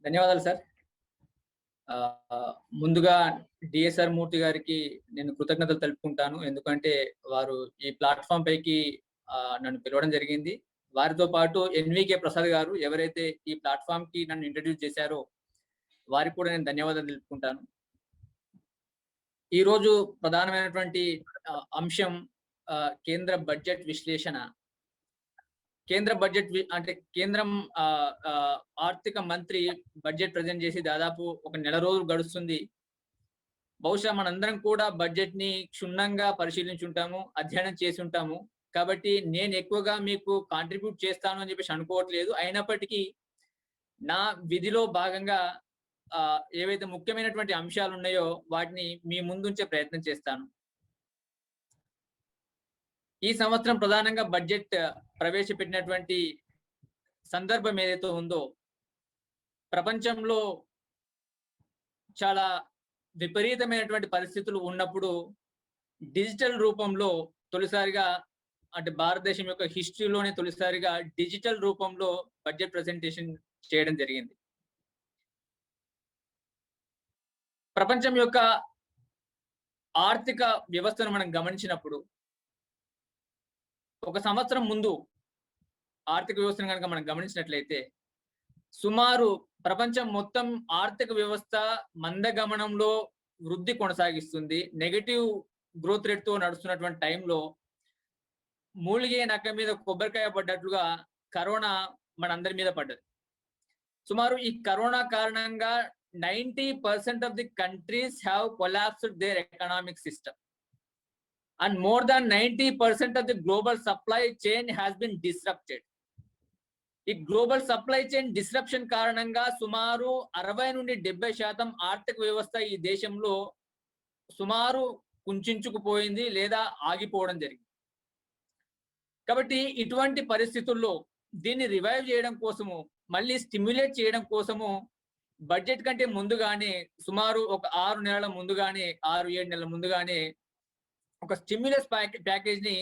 ధన్యవాదాలు సార్. ముందుగా డిఎస్ఆర్ మూర్తి గారికి నేను కృతజ్ఞతలు తెలుపుకుంటాను. ఎందుకంటే వారు ఈ ప్లాట్‌ఫార్మ్ పైకి నన్ను పిలవడం జరిగింది. వారితో పాటు ఎన్‌వికే ప్రసాద్ గారు ఎవరైతే ఈ ప్లాట్‌ఫార్మ్‌కి నన్ను ఇంట్రొడ్యూస్ చేశారో వారికి కూడా నేను ధన్యవాదాలు తెలుపుకుంటాను. ఈరోజు ప్రధానమైనటువంటి అంశం కేంద్ర బడ్జెట్ విశ్లేషణ. కేంద్ర బడ్జెట్ అంటే కేంద్రం ఆర్థిక మంత్రి బడ్జెట్ ప్రెజెంట్ చేసి దాదాపు ఒక నెల రోజులు గడుస్తుంది. బహుశా మనందరం కూడా బడ్జెట్ ని క్షుణ్ణంగా పరిశీలించుంటాము, అధ్యయనం చేసి ఉంటాము. కాబట్టి నేను ఎక్కువగా మీకు కాంట్రిబ్యూట్ చేస్తాను అని చెప్పేసి అనుకోవట్లేదు. అయినప్పటికీ నా విధిలో భాగంగా ఏవైతే ముఖ్యమైనటువంటి అంశాలు ఉన్నాయో వాటిని మీ ముందుంచే ప్రయత్నం చేస్తాను. ఈ సంవత్సరం ప్రధానంగా బడ్జెట్ ప్రవేశపెట్టినటువంటి సందర్భం ఏదైతే ఉందో ప్రపంచంలో చాలా విపరీతమైనటువంటి పరిస్థితులు ఉన్నప్పుడు డిజిటల్ రూపంలో తొలిసారిగా అంటే భారతదేశం యొక్క హిస్టరీలోనే తొలిసారిగా డిజిటల్ రూపంలో బడ్జెట్ ప్రెజెంటేషన్ చేయడం జరిగింది. ప్రపంచం యొక్క ఆర్థిక వ్యవస్థను మనం గమనించినప్పుడు ఒక సంవత్సరం ముందు ఆర్థిక వ్యవస్థను కనుక మనం గమనించినట్లయితే సుమారు ప్రపంచం మొత్తం ఆర్థిక వ్యవస్థ మందగమనంలో వృద్ధి కొనసాగిస్తుంది. నెగటివ్ గ్రోత్ రేట్ తో నడుస్తున్నటువంటి టైంలో మూలిగే నక్క మీద కొబ్బరికాయ పడ్డట్లుగా కరోనా మనందరి మీద పడ్డది. సుమారు ఈ కరోనా కారణంగా 90% of the countries have collapsed their economic system. And more than 90% of the global supply chain has been disrupted. ఈ గ్లోబల్ సప్లై చైన్ డిస్రప్షన్ కారణంగా సుమారు 60 నుండి 70% ఆర్థిక వ్యవస్థ ఈ దేశంలో సుమారు కుంచుకుపోయింది లేదా ఆగిపోవడం జరిగింది. కాబట్టి ఇటువంటి పరిస్థితుల్లో దీన్ని రివైవ్ చేయడం కోసము, మళ్ళీ స్టిమ్యులేట్ చేయడం కోసము బడ్జెట్ కంటే ముందుగానే సుమారు ఒక 6 నెలల ముందుగానే 6-7 నెలల ముందుగానే ఒక స్టిమ్యులస్ ప్యాకేజ్ ని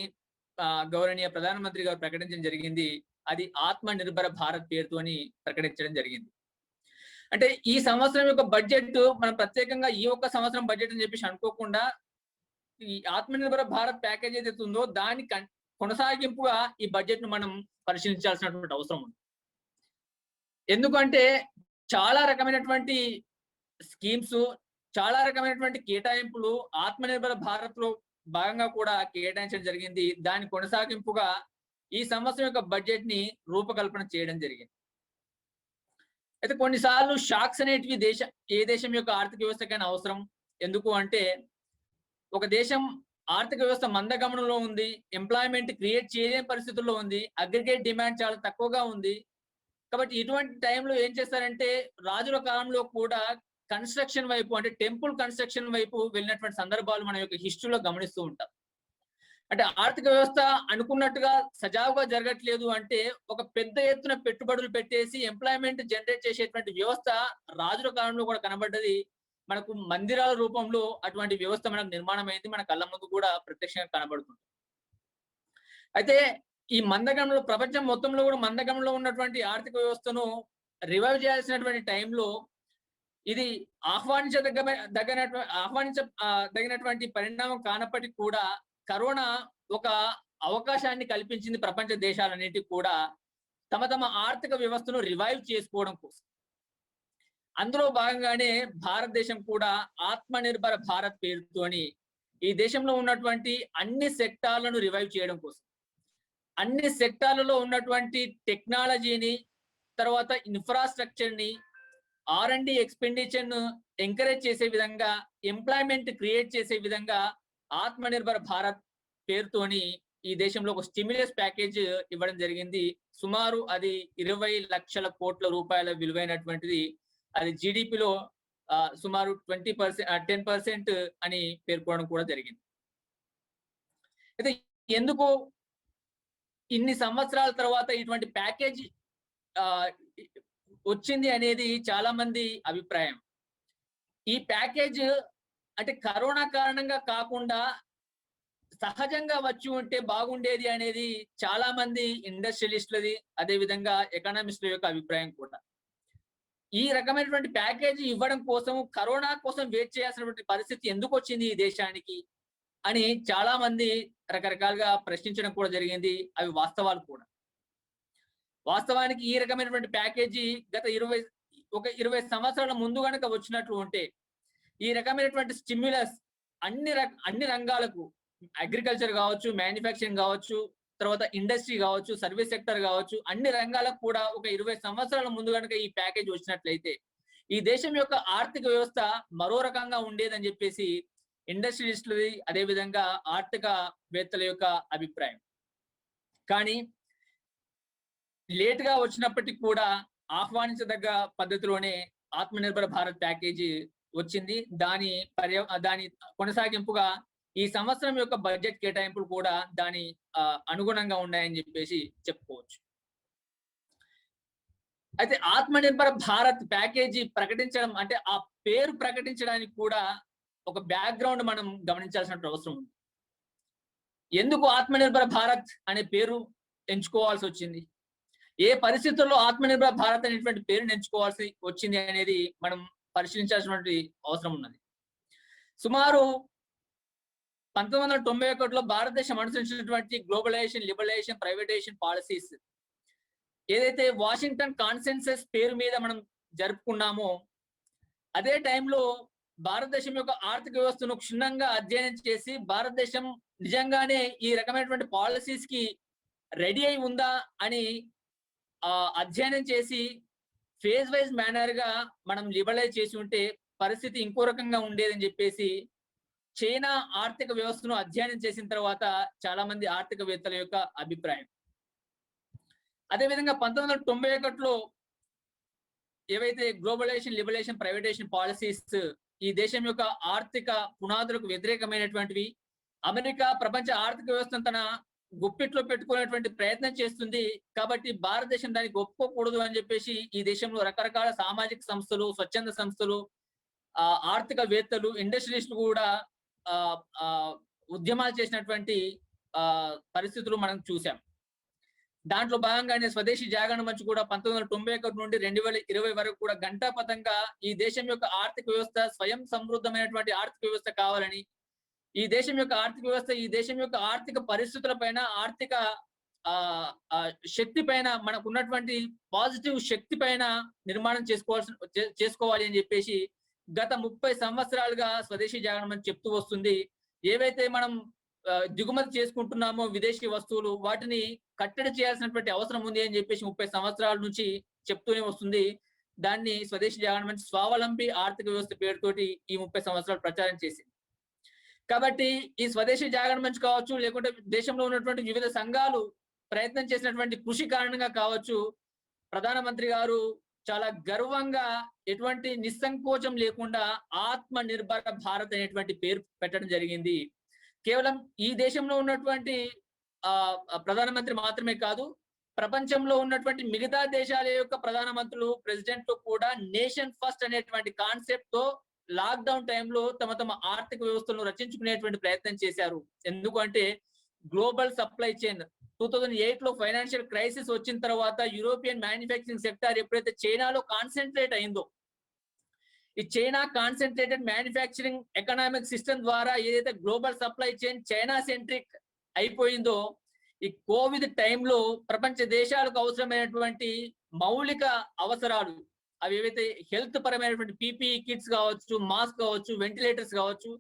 గౌరవనీయ ప్రధానమంత్రి గారు ప్రకటించడం జరిగింది. అది ఆత్మ నిర్భర భారత్ పేరుతోని ప్రకటించడం జరిగింది. అంటే ఈ సంవత్సరం యొక్క బడ్జెట్ మనం ప్రత్యేకంగా ఈ ఒక్క సంవత్సరం బడ్జెట్ అని చెప్పేసి అనుకోకుండా ఈ ఆత్మ నిర్భర భారత్ ప్యాకేజ్ ఏదైతే ఉందో దాని కొనసాగింపుగా ఈ బడ్జెట్ ను మనం పరిశీలించాల్సినటువంటి అవసరం ఉంది. ఎందుకంటే చాలా రకమైనటువంటి స్కీమ్స్, చాలా రకమైనటువంటి కేటాయింపులు ఆత్మ నిర్భర భారత్ లో భాగంగా కూడా కేటాయించడం జరిగింది. దాని కొనసాగింపుగా ఈ సంవత్సరం యొక్క బడ్జెట్ ని రూపకల్పన చేయడం జరిగింది. అయితే కొన్నిసార్లు షాక్స్ అనేటివి ఏ దేశం యొక్క ఆర్థిక వ్యవస్థకైనా అవసరం. ఎందుకు అంటే ఒక దేశం ఆర్థిక వ్యవస్థ మందగమనంలో ఉంది, ఎంప్లాయ్మెంట్ క్రియేట్ చేయలేని పరిస్థితుల్లో ఉంది, అగ్రిగేట్ డిమాండ్ చాలా తక్కువగా ఉంది. కాబట్టి ఇటువంటి టైంలో ఏం చేస్తారంటే రాజుల కాలంలో కూడా కన్స్ట్రక్షన్ వైపు అంటే టెంపుల్ కన్స్ట్రక్షన్ వైపు వెళ్ళినటువంటి సందర్భాలు మన యొక్క హిస్టరీలో గమనిస్తూ ఉంటాం. అంటే ఆర్థిక వ్యవస్థ అనుకున్నట్టుగా సజావుగా జరగట్లేదు అంటే ఒక పెద్ద ఎత్తున పెట్టుబడులు పెట్టేసి ఎంప్లాయ్మెంట్ జనరేట్ చేసేటువంటి వ్యవస్థ రాజుల కాలంలో కూడా కనబడ్డది. మనకు మందిరాల రూపంలో అటువంటి వ్యవస్థ మనకు నిర్మాణం అయింది, మన కళ్ళ ముందు కూడా ప్రత్యక్షంగా కనబడుతుంది. అయితే ఈ మందగమనంలో ప్రపంచం మొత్తంలో కూడా మందగమనంలో ఉన్నటువంటి ఆర్థిక వ్యవస్థను రివైవ్ చేయాల్సినటువంటి టైంలో ఇది ఆహ్వానించదగినటువంటి పరిణామం కానప్పటికీ కూడా కరోనా ఒక అవకాశాన్ని కల్పించింది ప్రపంచ దేశాలన్నిటికీ కూడా తమ తమ ఆర్థిక వ్యవస్థను రివైవ్ చేసుకోవడం కోసం. అందులో భాగంగానే భారతదేశం కూడా ఆత్మ నిర్భర భారత్ పేరుతోని ఈ దేశంలో ఉన్నటువంటి అన్ని సెక్టార్లను రివైవ్ చేయడం కోసం, అన్ని సెక్టార్లలో ఉన్నటువంటి టెక్నాలజీని, తర్వాత ఇన్ఫ్రాస్ట్రక్చర్ ని, R&D ఎక్స్పెండిచర్ ను ఎంకరేజ్ చేసే విధంగా, ఎంప్లాయ్మెంట్ క్రియేట్ చేసే విధంగా ఆత్మ నిర్భర భారత్ పేరుతోని ఈ దేశంలో ఒక స్టిమ్యులస్ ప్యాకేజ్ ఇవ్వడం జరిగింది. సుమారు అది 20 లక్షల కోట్ల రూపాయల విలువైనటువంటిది. అది జీడిపిలో సుమారు 10% అని పేర్కొనడం కూడా జరిగింది. అయితే ఎందుకు ఇన్ని సంవత్సరాల తర్వాత ఇటువంటి ప్యాకేజ్ వచ్చింది అనేది చాలా మంది అభిప్రాయం. ఈ ప్యాకేజ్ అంటే కరోనా కారణంగా కాకుండా సహజంగా వచ్చి ఉంటే బాగుండేది అనేది చాలా మంది ఇండస్ట్రియలిస్టులది, అదే విధంగా ఎకనామిస్టుల యొక్క అభిప్రాయం కూడా. ఈ రకమైనటువంటి ప్యాకేజీ ఇవ్వడం కోసం కరోనా కోసం వెయిట్ చేయాల్సినటువంటి పరిస్థితి ఎందుకు వచ్చింది ఈ దేశానికి అని చాలా మంది రకరకాలుగా ప్రశ్నించడం కూడా జరిగింది. అవి వాస్తవాలు కూడా. వాస్తవానికి ఈ రకమైనటువంటి ప్యాకేజీ గత 20 సంవత్సరాల ముందు గనక వచ్చినట్లు ఉంటే ఈ రకమైనటువంటి స్టిమ్యులస్ అన్ని రంగాలకు, అగ్రికల్చర్ కావచ్చు, మ్యానుఫ్యాక్చరింగ్ కావచ్చు, తర్వాత ఇండస్ట్రీ కావచ్చు, సర్వీస్ సెక్టర్ కావచ్చు, అన్ని రంగాలకు కూడా ఒక 20 సంవత్సరాల ముందు గనక ఈ ప్యాకేజ్ వచ్చినట్లయితే ఈ దేశం యొక్క ఆర్థిక వ్యవస్థ మరో రకంగా ఉండేదని చెప్పేసి ఇండస్ట్రియలిస్టులది, అదేవిధంగా ఆర్థికవేత్తల యొక్క అభిప్రాయం. కానీ లేట్ గా వచ్చినప్పటికీ కూడా ఆహ్వానించదగ్గ పద్ధతిలోనే ఆత్మనిర్భర్ భారత్ ప్యాకేజీ వచ్చింది. దాని కొనసాగింపుగా ఈ సంవత్సరం యొక్క బడ్జెట్ కేటాయింపులు కూడా దాని అనుగుణంగా ఉన్నాయని చెప్పేసి చెప్పుకోవచ్చు. అయితే ఆత్మనిర్భర్ భారత్ ప్యాకేజీ ప్రకటించడం అంటే ఆ పేరు ప్రకటించడానికి కూడా ఒక బ్యాక్గ్రౌండ్ మనం గమనించాల్సిన అవసరం ఉంది. ఎందుకు ఆత్మనిర్భర్ భారత్ అనే పేరు ఎంచుకోవాల్సి వచ్చింది, ఏ పరిస్థితుల్లో ఆత్మనిర్భర్ భారత్ అనేటువంటి పేరుని ఎంచుకోవాల్సి వచ్చింది అనేది మనం పరిశీలించాల్సినటువంటి అవసరం ఉన్నది. సుమారు 1991లో భారతదేశం అనుసరించినటువంటి గ్లోబలైజేషన్, లిబరలైజేషన్, ప్రైవేటైజేషన్ పాలసీస్ ఏదైతే వాషింగ్టన్ కాన్సెన్సస్ పేరు మీద మనం జరుపుకున్నామో అదే టైంలో భారతదేశం యొక్క ఆర్థిక వ్యవస్థను క్షుణ్ణంగా అధ్యయనం చేసి భారతదేశం నిజంగానే ఈ రకమైనటువంటి పాలసీస్ కి రెడీ అయి ఉందా అని అధ్యయనం చేసి ఫేజ్ వైజ్ మేనర్ గా మనం లిబరలైజ్ చేసి ఉంటే పరిస్థితి ఇంకో రకంగా ఉండేదని చెప్పేసి చైనా ఆర్థిక వ్యవస్థను అధ్యయనం చేసిన తర్వాత చాలా మంది ఆర్థికవేత్తల యొక్క అభిప్రాయం. అదేవిధంగా 1991లో ఏవైతే గ్లోబలైజేషన్, లిబరలైజేషన్, ప్రైవేటైజేషన్ పాలసీస్ ఈ దేశం యొక్క ఆర్థిక పునాదులకు వ్యతిరేకమైనటువంటివి, అమెరికా ప్రపంచ ఆర్థిక వ్యవస్థను తన గుప్పిట్లో పెట్టుకునేటువంటి ప్రయత్నం చేస్తుంది కాబట్టి భారతదేశం దానికి ఒప్పుకోకూడదు అని చెప్పేసి ఈ దేశంలో రకరకాల సామాజిక సంస్థలు, స్వచ్ఛంద సంస్థలు, ఆర్థికవేత్తలు, ఇండస్ట్రియలిస్టులు కూడా ఉద్యమాలు చేసినటువంటి పరిస్థితులు మనం చూసాం. దాంట్లో భాగంగానే స్వదేశీ జాగరణ మంచ్ కూడా 1991 నుండి 2020 వరకు కూడా గంటాపథంగా ఈ దేశం యొక్క ఆర్థిక వ్యవస్థ స్వయం సమృద్ధమైనటువంటి ఆర్థిక వ్యవస్థ కావాలని, ఈ దేశం యొక్క ఆర్థిక వ్యవస్థ ఈ దేశం యొక్క ఆర్థిక పరిస్థితుల పైన, ఆర్థిక శక్తి పైన, మనకు ఉన్నటువంటి పాజిటివ్ శక్తి పైన నిర్మాణం చేసుకోవాలి అని చెప్పేసి గత 30 సంవత్సరాలుగా స్వదేశీ జాగరణ మంచ్ చెప్తూ వస్తుంది. ఏవైతే మనం దిగుమతి చేసుకుంటున్నామో విదేశీ వస్తువులు, వాటిని కట్టడి చేయాల్సినటువంటి అవసరం ఉంది అని చెప్పేసి 30 సంవత్సరాల నుంచి చెప్తూనే వస్తుంది. దాన్ని స్వదేశీ జాగరణ మంచ్ స్వావలంబి ఆర్థిక వ్యవస్థ పేరుతోటి ఈ 30 సంవత్సరాలు ప్రచారం చేసింది. కాబట్టి ఈ స్వదేశీ జాగరణ మంచ్ కావచ్చు, లేకుంటే దేశంలో ఉన్నటువంటి వివిధ సంఘాలు ప్రయత్నం చేసినటువంటి కృషి కారణంగా కావచ్చు, ప్రధానమంత్రి గారు చాలా గర్వంగా ఎటువంటి నిస్సంకోచం లేకుండా ఆత్మ నిర్భర భారత్ అనేటువంటి పేరు పెట్టడం జరిగింది. కేవలం ఈ దేశంలో ఉన్నటువంటి ప్రధానమంత్రి మాత్రమే కాదు, ప్రపంచంలో ఉన్నటువంటి మిగతా దేశాల యొక్క ప్రధానమంత్రులు, ప్రెసిడెంట్లు కూడా నేషన్ ఫస్ట్ అనేటువంటి కాన్సెప్ట్ తో లాక్డౌన్ టైంలో తమ ఆర్థిక వ్యవస్థలను రచించుకునేటువంటి ప్రయత్నం చేశారు. ఎందుకంటే గ్లోబల్ సప్లై చైన్ 2008లో ఫైనాన్షియల్ క్రైసిస్ వచ్చిన తర్వాత యూరోపియన్ మ్యానుఫ్యాక్చరింగ్ సెక్టర్ ఎప్పుడైతే చైనాలో కాన్సన్ట్రేట్ అయిందో, ఈ China concentrated manufacturing economic system ద్వారా ఏదైతే global supply chain China centric అయిపోయిందో, ఈ కోవిడ్ టైంలో ప్రపంచ దేశాలకు అవసరమైనటువంటి మౌలిక అవసరాలు, అవి ఏవైతే హెల్త్ పరమైనటువంటి పీపీఈ కిట్స్ కావచ్చు, మాస్క్ కావచ్చు, వెంటిలేటర్స్ కావచ్చు,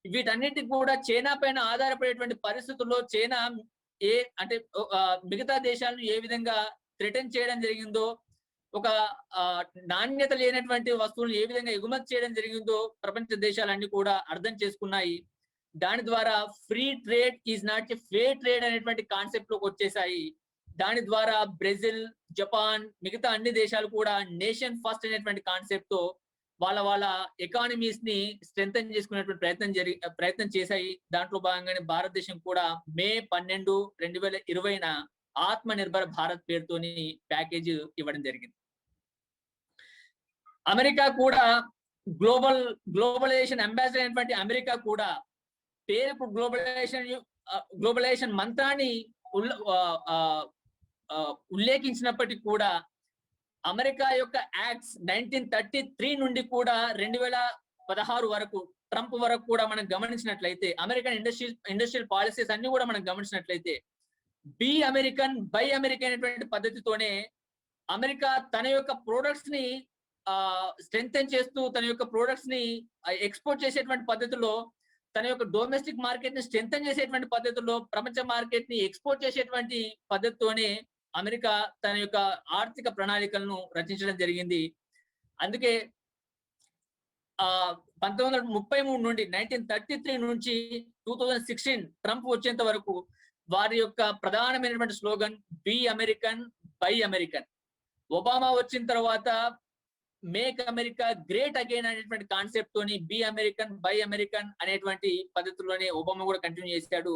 వీటన్నిటికి కూడా చైనా పైన ఆధారపడేటువంటి పరిస్థితుల్లో చైనా అంటే మిగతా దేశాలను ఏ విధంగా థ్రెటన్ చేయడం జరిగిందో, ఒక నాణ్యత లేనటువంటి వస్తువులను ఏ విధంగా ఎగుమతి చేయడం జరిగిందో ప్రపంచ దేశాలన్నీ కూడా అర్థం చేసుకున్నాయి. దాని ద్వారా free trade is not a fair trade అనేటువంటి కాన్సెప్ట్ లోకి వచ్చేసాయి. దాని ద్వారా బ్రెజిల్, జపాన్, మిగతా అన్ని దేశాలు కూడా నేషన్ ఫస్ట్ అనేటువంటి కాన్సెప్ట్ తో వాళ్ళ ఎకానమీస్ ని స్ట్రెంథన్ చేసుకునేటువంటి ప్రయత్నం చేశాయి. దాంట్లో భాగంగానే భారతదేశం కూడా మే 12, 2020 ఆత్మ నిర్భర్ భారత్ పేరుతోని ప్యాకేజ్ ఇవ్వడం జరిగింది. అమెరికా కూడా గ్లోబలైజేషన్ అంబాసిడర్ అయినటువంటి అమెరికా కూడా పేరుకు గ్లోబలైజేషన్ మంత్రాన్ని ఉల్లేఖించినప్పటికీ కూడా అమెరికా యొక్క యాక్ట్స్ 1933 నుండి కూడా 2016 వరకు ట్రంప్ వరకు కూడా మనం గమనించినట్లయితే అమెరికన్ ఇండస్ట్రియల్ పాలసీస్ అన్ని కూడా మనం గమనించినట్లయితే బి అమెరికన్ బై అమెరికన్ అనేటువంటి పద్ధతితోనే అమెరికా తన యొక్క ప్రొడక్ట్స్ ని స్ట్రెంగ్తెన్ చేస్తూ తన యొక్క ప్రొడక్ట్స్ ని ఎక్స్పోర్ట్ చేసేటువంటి పద్ధతిలో తన యొక్క డొమెస్టిక్ మార్కెట్ ని స్ట్రెంగ్తెన్ చేసేటువంటి పద్ధతిలో ప్రపంచ మార్కెట్ ని ఎక్స్పోర్ట్ చేసేటువంటి పద్ధతితోనే అమెరికా తన యొక్క ఆర్థిక ప్రణాళికలను రచించడం జరిగింది. అందుకే 1933 నుండి 1933 నుంచి 2016 ట్రంప్ వచ్చేంత వరకు వారి యొక్క ప్రధానమైనటువంటి slogan be American buy American. Obama వచ్చిన తర్వాత మేక్ అమెరికా గ్రేట్ అగైన్ అనేటువంటి కాన్సెప్ట్ తోని బి అమెరికన్ బై అమెరికన్ అనేటువంటి పద్ధతిలోనే ఒబామా కూడా కంటిన్యూ చేశాడు.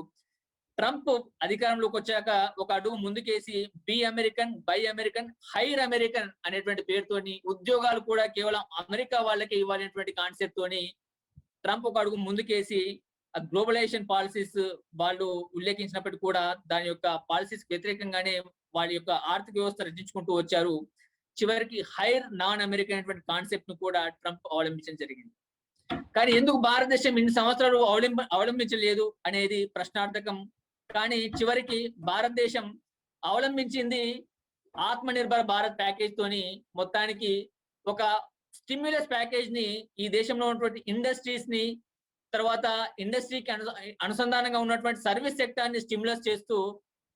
ట్రంప్ అధికారంలోకి వచ్చాక ఒక అడుగు ముందుకేసి be American buy American hire American అనేటువంటి పేరుతోని ఉద్యోగాలు కూడా కేవలం అమెరికా వాళ్ళకే ఇవ్వాలనేటువంటి కాన్సెప్ట్ తోని ట్రంప్ ఒక అడుగు ముందుకేసి గ్లోబలైజేషన్ పాలసీస్ వాళ్ళు ఉల్లేఖించినప్పటికీ కూడా దాని యొక్క పాలసీస్ వ్యతిరేకంగానే వాళ్ళ యొక్క ఆర్థిక వ్యవస్థ రచించుకుంటూ వచ్చారు. చివరికి హైర్ నాన్ అమెరికన్ అనేటువంటి కాన్సెప్ట్ ను కూడా ట్రంప్ అవలంబించడం జరిగింది. కానీ ఎందుకు భారతదేశం ఇన్ని సంవత్సరాలు అవలంబించలేదు అనేది ప్రశ్నార్థకం. కానీ చివరికి భారతదేశం అవలంబించింది ఆత్మ నిర్భర్ భారత్ ప్యాకేజ్ తోని మొత్తానికి ఒక స్టిమ్యులస్ ప్యాకేజ్ ని ఈ దేశంలో ఉన్నటువంటి ఇండస్ట్రీస్ ని తర్వాత ఇండస్ట్రీకి అనుసంధానంగా ఉన్నటువంటి సర్వీస్ సెక్టార్ ని స్టిమ్యులస్ చేస్తూ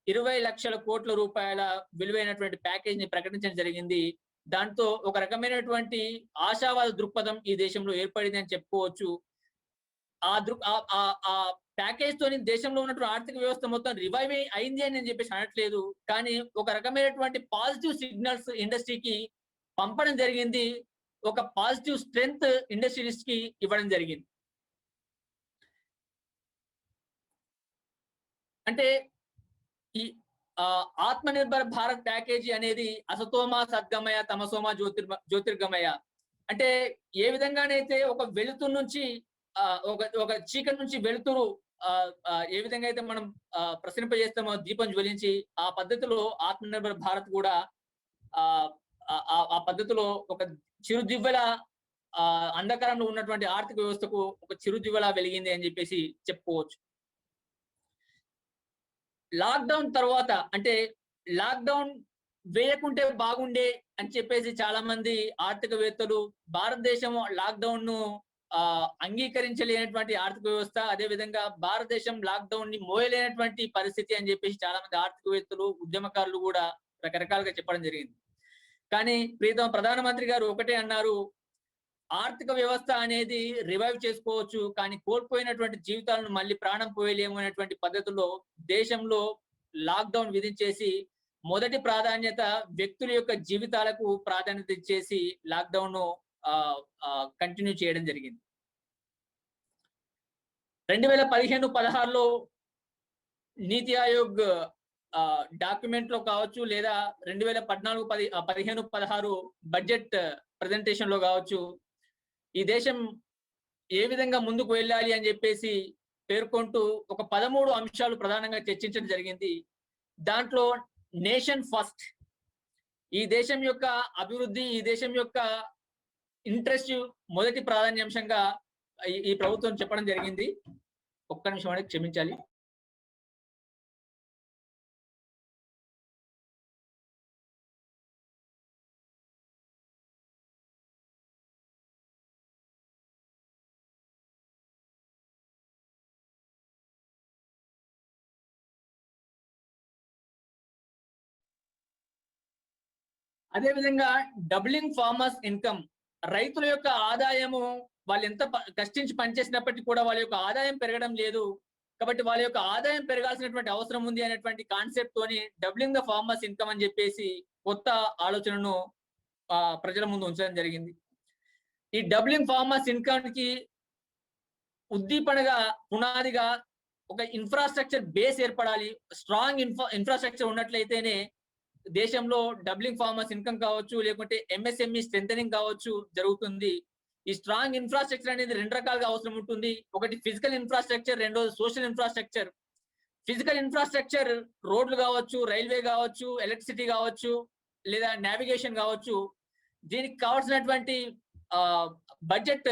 20 లక్షల కోట్ల రూపాయల విలువైనటువంటి ప్యాకేజ్ ని ప్రకటించడం జరిగింది. దాంతో ఒక రకమైనటువంటి ఆశావాద దృక్పథం ఈ దేశంలో ఏర్పడింది అని చెప్పుకోవచ్చు. ఆ ప్యాకేజ్ తోని దేశంలో ఉన్నటువంటి ఆర్థిక వ్యవస్థ మొత్తం రివైవ్ అయింది అని నేను చెప్పేసి అనట్లేదు. కానీ ఒక రకమైనటువంటి పాజిటివ్ సిగ్నల్స్ ఇండస్ట్రీకి పంపడం జరిగింది. ఒక పాజిటివ్ స్ట్రెంగ్త్ ఇండస్ట్రియలిస్ట్ కి ఇవ్వడం జరిగింది. అంటే ఈ ఆత్మ నిర్భర్ భారత్ ప్యాకేజీ అనేది అసతోమ సద్గమయ తమసోమ జ్యోతిర్గమయ అంటే ఏ విధంగానైతే ఒక వెలుతురు నుంచి ఒక చీకటి నుంచి వెలుతురు ఏ విధంగా అయితే మనం ప్రసరింపజేస్తామో దీపం జ్వలించి ఆ పద్ధతిలో ఆత్మ నిర్భర్ భారత్ కూడా ఆ పద్ధతిలో ఒక చిరుదివ్వెల అంధకారంలో ఉన్నటువంటి ఆర్థిక వ్యవస్థకు ఒక చిరుదివ్వెల వెలిగింది అని చెప్పేసి చెప్పుకోవచ్చు. లాక్డౌన్ తర్వాత అంటే లాక్డౌన్ వేయకుంటే బాగుండే అని చెప్పేసి చాలా మంది ఆర్థికవేత్తలు భారతదేశం లాక్డౌన్ ను అంగీకరించలేనటువంటి ఆర్థిక వ్యవస్థ, అదే విధంగా భారతదేశం లాక్డౌన్ ని మోయలేనటువంటి పరిస్థితి అని చెప్పేసి చాలా మంది ఆర్థికవేత్తలు ఉద్యమకారులు కూడా రకరకాలుగా చెప్పడం జరిగింది. కానీ ప్రీతం ప్రధానమంత్రి గారు ఒకటే అన్నారు, ఆర్థిక వ్యవస్థ అనేది రివైవ్ చేసుకోవచ్చు కానీ కోల్పోయినటువంటి జీవితాలను మళ్ళీ ప్రాణం పోయలేము అనేటువంటి పద్ధతిలో దేశంలో లాక్డౌన్ విధించేసి మొదటి ప్రాధాన్యత వ్యక్తుల యొక్క జీవితాలకు ప్రాధాన్యత ఇచ్చేసి లాక్డౌన్ ను కంటిన్యూ చేయడం జరిగింది. 2015-16లో నీతి ఆయోగ్ డాక్యుమెంట్ లో కావచ్చు లేదా 2014-15-16 బడ్జెట్ ప్రెజెంటేషన్ లో కావచ్చు ఈ దేశం ఏ విధంగా ముందుకు వెళ్ళాలి అని చెప్పేసి పేర్కొంటూ ఒక 13 అంశాలు ప్రధానంగా చర్చించడం జరిగింది. దాంట్లో నేషన్ ఫస్ట్, ఈ దేశం యొక్క అభివృద్ధి, ఈ దేశం యొక్క ఇంట్రెస్ట్ మొదటి ప్రాధాన్యాంశంగా ఈ ప్రభుత్వం చెప్పడం జరిగింది. ఒక్క నిమిషం అనేది క్షమించాలి. అదే విధంగా డబ్లింగ్ ఫార్మర్స్ ఇన్కమ్, రైతుల యొక్క ఆదాయము వాళ్ళు ఎంత కష్టించి పనిచేసినప్పటికీ కూడా వాళ్ళ యొక్క ఆదాయం పెరగడం లేదు కాబట్టి వాళ్ళ యొక్క ఆదాయం పెరగాల్సినటువంటి అవసరం ఉంది అనేటువంటి కాన్సెప్ట్ తోని డబ్లింగ్ ద ఫార్మర్స్ ఇన్కమ్ అని చెప్పేసి కొత్త ఆలోచనను ప్రజల ముందు ఉంచడం జరిగింది. ఈ డబ్లింగ్ ఫార్మర్స్ ఇన్కమ్ కి ఉద్దీపనగా పునాదిగా ఒక ఇన్ఫ్రాస్ట్రక్చర్ బేస్ ఏర్పడాలి. స్ట్రాంగ్ ఇన్ఫ్రాస్ట్రక్చర్ ఉన్నట్లయితేనే దేశంలో డబ్లింగ్ ఫార్మర్స్ ఇన్కమ్ కావచ్చు లేకుంటే ఎంఎస్ఎంఈ స్ట్రెంథనింగ్ కావచ్చు జరుగుతుంది. ఈ స్ట్రాంగ్ ఇన్ఫ్రాస్ట్రక్చర్ అనేది 2 రకాలుగా అవసరం ఉంటుంది. ఒకటి ఫిజికల్ ఇన్ఫ్రాస్ట్రక్చర్, రెండోది సోషల్ ఇన్ఫ్రాస్ట్రక్చర్. ఫిజికల్ ఇన్ఫ్రాస్ట్రక్చర్ రోడ్లు కావచ్చు, రైల్వే కావచ్చు, ఎలక్ట్రిసిటీ కావచ్చు, లేదా నావిగేషన్ కావచ్చు, దీనికి కావాల్సినటువంటి బడ్జెట్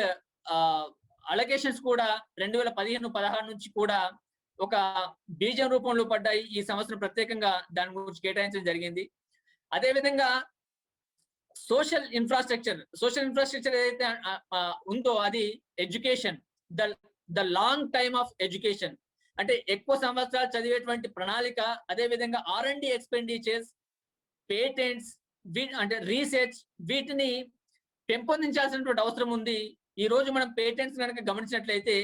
అలొకేషన్స్ కూడా 2015-16 నుంచి కూడా ఒక బీజం రూపంలో పడ్డాయి. ఈ సంవత్సరం ప్రత్యేకంగా దాని గురించి కేటాయించడం జరిగింది. అదేవిధంగా సోషల్ ఇన్ఫ్రాస్ట్రక్చర్ ఏదైతే ఉందో అది education, the long time of education, అంటే ఎక్కువ సంవత్సరాలు చదివేటువంటి ప్రణాళిక, అదేవిధంగా R&D ఎక్స్పెండిచర్స్, పేటెంట్స్, అంటే రీసెర్చ్, వీటిని పెంపొందించాల్సినటువంటి అవసరం ఉంది. ఈ రోజు మనం పేటెంట్స్ కనుక గమనించినట్లయితే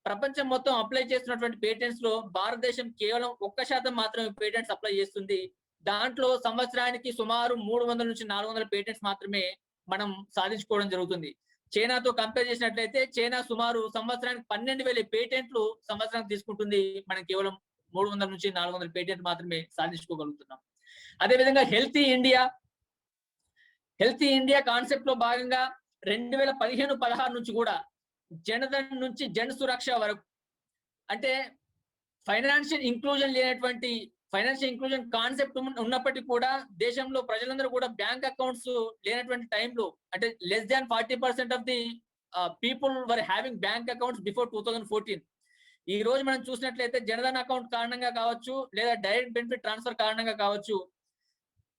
ప్రపంచం మొత్తం అప్లై చేస్తున్నటువంటి పేటెంట్స్ లో భారతదేశం కేవలం 1% మాత్రమే పేటెంట్స్ అప్లై చేస్తుంది. దాంట్లో సంవత్సరానికి సుమారు 300 నుంచి 400 పేటెంట్స్ మాత్రమే మనం సాధించుకోవడం జరుగుతుంది. చైనాతో కంపేర్ చేసినట్లయితే చైనా సుమారు సంవత్సరానికి 12,000 పేటెంట్లు సంవత్సరానికి తీసుకుంటుంది. మనం కేవలం 300 నుంచి 400 పేటెంట్ మాత్రమే సాధించుకోగలుగుతున్నాం. అదేవిధంగా హెల్తీ ఇండియా కాన్సెప్ట్ లో భాగంగా 2015-16 నుంచి కూడా జనధన్ నుంచి జన్ సురక్ష వరకు, అంటే ఫైనాన్షియల్ ఇంక్లూజన్ కాన్సెప్ట్ ఉన్నప్పటికీ కూడా దేశంలో ప్రజలందరూ కూడా బ్యాంక్ అకౌంట్స్ లేనటువంటి టైంలో, అంటే less than 40% of the people were having bank accounts before 2014. ఈ రోజు మనం చూసినట్లయితే జనధన్ అకౌంట్ కారణంగా కావచ్చు, లేదా డైరెక్ట్ బెనిఫిట్ ట్రాన్స్ఫర్ కారణంగా కావచ్చు,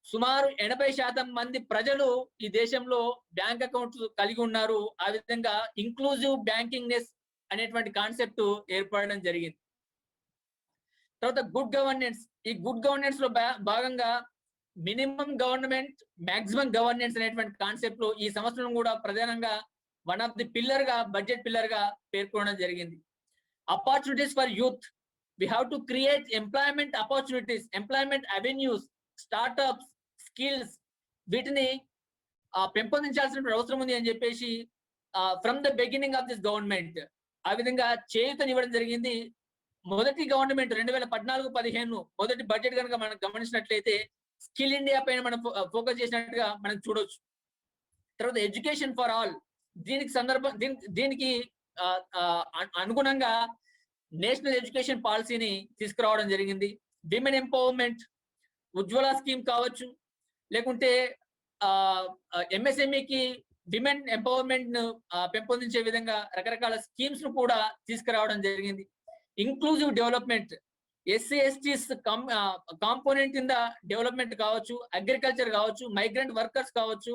సుమారు 80% మంది ప్రజలు ఈ దేశంలో బ్యాంక్ అకౌంట్స్ కలిగి ఉన్నారు. ఆ విధంగా ఇంక్లూజివ్ బ్యాంకింగ్నెస్ అనేటువంటి కాన్సెప్ట్ ఏర్పడడం జరిగింది. తర్వాత గుడ్ గవర్నెన్స్. ఈ గుడ్ గవర్నెన్స్ లో భాగంగా మినిమం గవర్నమెంట్, మాక్సిమం గవర్నెన్స్ అనేటువంటి కాన్సెప్ట్ లో ఈ సంవత్సరం కూడా ప్రధానంగా one of the budget pillar గా పేర్కొనడం జరిగింది. Opportunities for youth. We have to create employment opportunities, employment avenues, startups, skills, వీటిని పెంపొందించాల్సిన అవసరం ఉంది అని చెప్పేసి from the beginning of this government ఆ విధంగా చేయూతనివ్వడం జరిగింది. మొదటి గవర్నమెంట్ 2014-15 మొదటి బడ్జెట్ కనుక మనం గమనించినట్లయితే స్కిల్ ఇండియా పైన మనం ఫోకస్ చేసినట్టుగా మనం చూడొచ్చు. తర్వాత ఎడ్యుకేషన్ ఫర్ ఆల్, దీనికి అనుగుణంగా నేషనల్ ఎడ్యుకేషన్ పాలసీని తీసుకురావడం జరిగింది. విమెన్ ఎంపవర్మెంట్, ఉజ్వల స్కీమ్ కావచ్చు, లేకుంటే MSMEకి విమెన్ ఎంపవర్మెంట్ ను పెంపొందించే విధంగా రకరకాల స్కీమ్స్ ను కూడా తీసుకురావడం జరిగింది. ఇంక్లూజివ్ డెవలప్మెంట్, SC/STs కాంపోనెంట్ కింద డెవలప్మెంట్ కావచ్చు, అగ్రికల్చర్ కావచ్చు, మైగ్రెంట్ వర్కర్స్ కావచ్చు,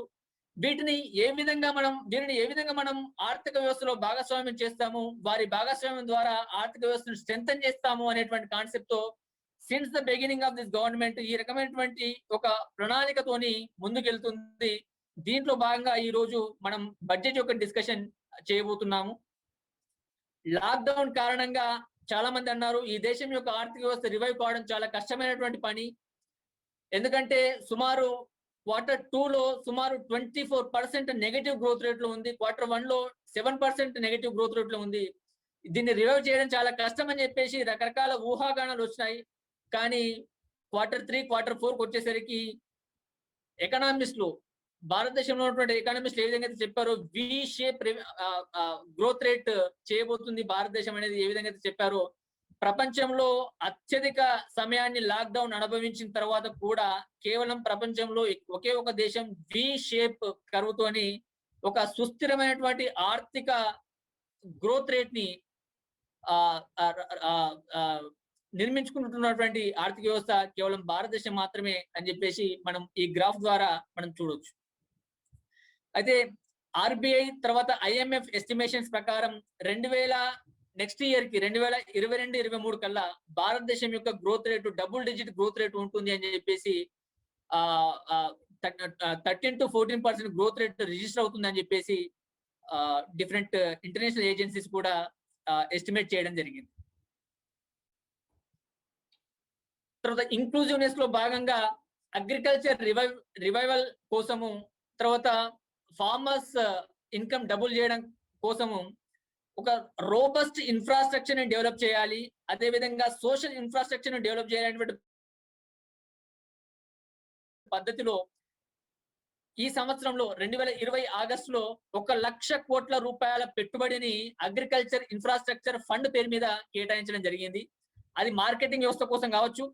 దీనిని ఏ విధంగా మనం ఆర్థిక వ్యవస్థలో భాగస్వామ్యం చేస్తాము, వారి భాగస్వామ్యం ద్వారా ఆర్థిక వ్యవస్థను స్ట్రెంథెన్ చేస్తాము అనేటువంటి కాన్సెప్ట్ తో since the beginning of this government ఈ రకమైనటువంటి ఒక ప్రణాళికతోని ముందుకెళ్తుంది. దీంట్లో భాగంగా ఈ రోజు మనం బడ్జెట్ యొక్క డిస్కషన్ చేయబోతున్నాము. లాక్డౌన్ కారణంగా చాలా మంది అన్నారు ఈ దేశం యొక్క ఆర్థిక వ్యవస్థ రివైవ్ కావడం చాలా కష్టమైనటువంటి పని. ఎందుకంటే సుమారు Q2 లో సుమారు 24% నెగటివ్ గ్రోత్ రేట్ లో ఉంది. Q1 లో 7% నెగటివ్ గ్రోత్ రేట్ లో ఉంది. దీన్ని రివైవ్ చేయడం చాలా కష్టం అని చెప్పేసి రకరకాల ఊహాగానాలు వచ్చినాయి. కానీ Q3, Q4 వచ్చేసరికి ఎకనామిస్టులు, భారతదేశంలో ఉన్నటువంటి ఎకానమిస్టులు ఏ విధంగా అయితే చెప్పారో వి షేప్ గ్రోత్ రేట్ చేయబోతుంది భారతదేశం అనేది ఏ విధంగా అయితే చెప్పారో, ప్రపంచంలో అత్యధిక సమయాన్ని లాక్డౌన్ అనుభవించిన తర్వాత కూడా కేవలం ప్రపంచంలో ఒకే ఒక దేశం వి షేప్ కరువుతోని ఒక సుస్థిరమైనటువంటి ఆర్థిక గ్రోత్ రేట్ ని నిర్మించుకుంటున్నటువంటి ఆర్థిక వ్యవస్థ కేవలం భారతదేశం మాత్రమే అని చెప్పేసి మనం ఈ గ్రాఫ్ ద్వారా మనం చూడొచ్చు. అయితే RBI తర్వాత IMF ఎస్టిమేషన్స్ ప్రకారం నెక్స్ట్ ఇయర్ కి 2022-23 కల్లా భారతదేశం యొక్క growth rate double digit growth rate ఉంటుంది అని చెప్పేసి 13 to 14% గ్రోత్ రేట్ రిజిస్టర్ అవుతుంది అని చెప్పేసి డిఫరెంట్ ఇంటర్నేషనల్ ఏజెన్సీస్ కూడా ఎస్టిమేట్ చేయడం జరిగింది. తర్వాత ఇంక్లూజివ్నెస్ లో భాగంగా అగ్రికల్చర్ రివైవల్ కోసము, తర్వాత ఫార్మర్స్ ఇన్కమ్ డబుల్ చేయడం కోసము ఒక రోబస్ట్ ఇన్ఫ్రాస్ట్రక్చర్ ని డెవలప్ చేయాలి. అదే విధంగా సోషల్ ఇన్ఫ్రాస్ట్రక్చర్ ని డెవలప్ చేయాలనేటువంటి పద్ధతిలో ఈ సంవత్సరంలో 2020 ఆగస్టులో 1,00,000 కోట్ల రూపాయల పెట్టుబడిని అగ్రికల్చర్ ఇన్ఫ్రాస్ట్రక్చర్ ఫండ్ పేరు మీద కేటాయించడం జరిగింది. అది మార్కెటింగ్ వ్యవస్థ కోసం కావచ్చు,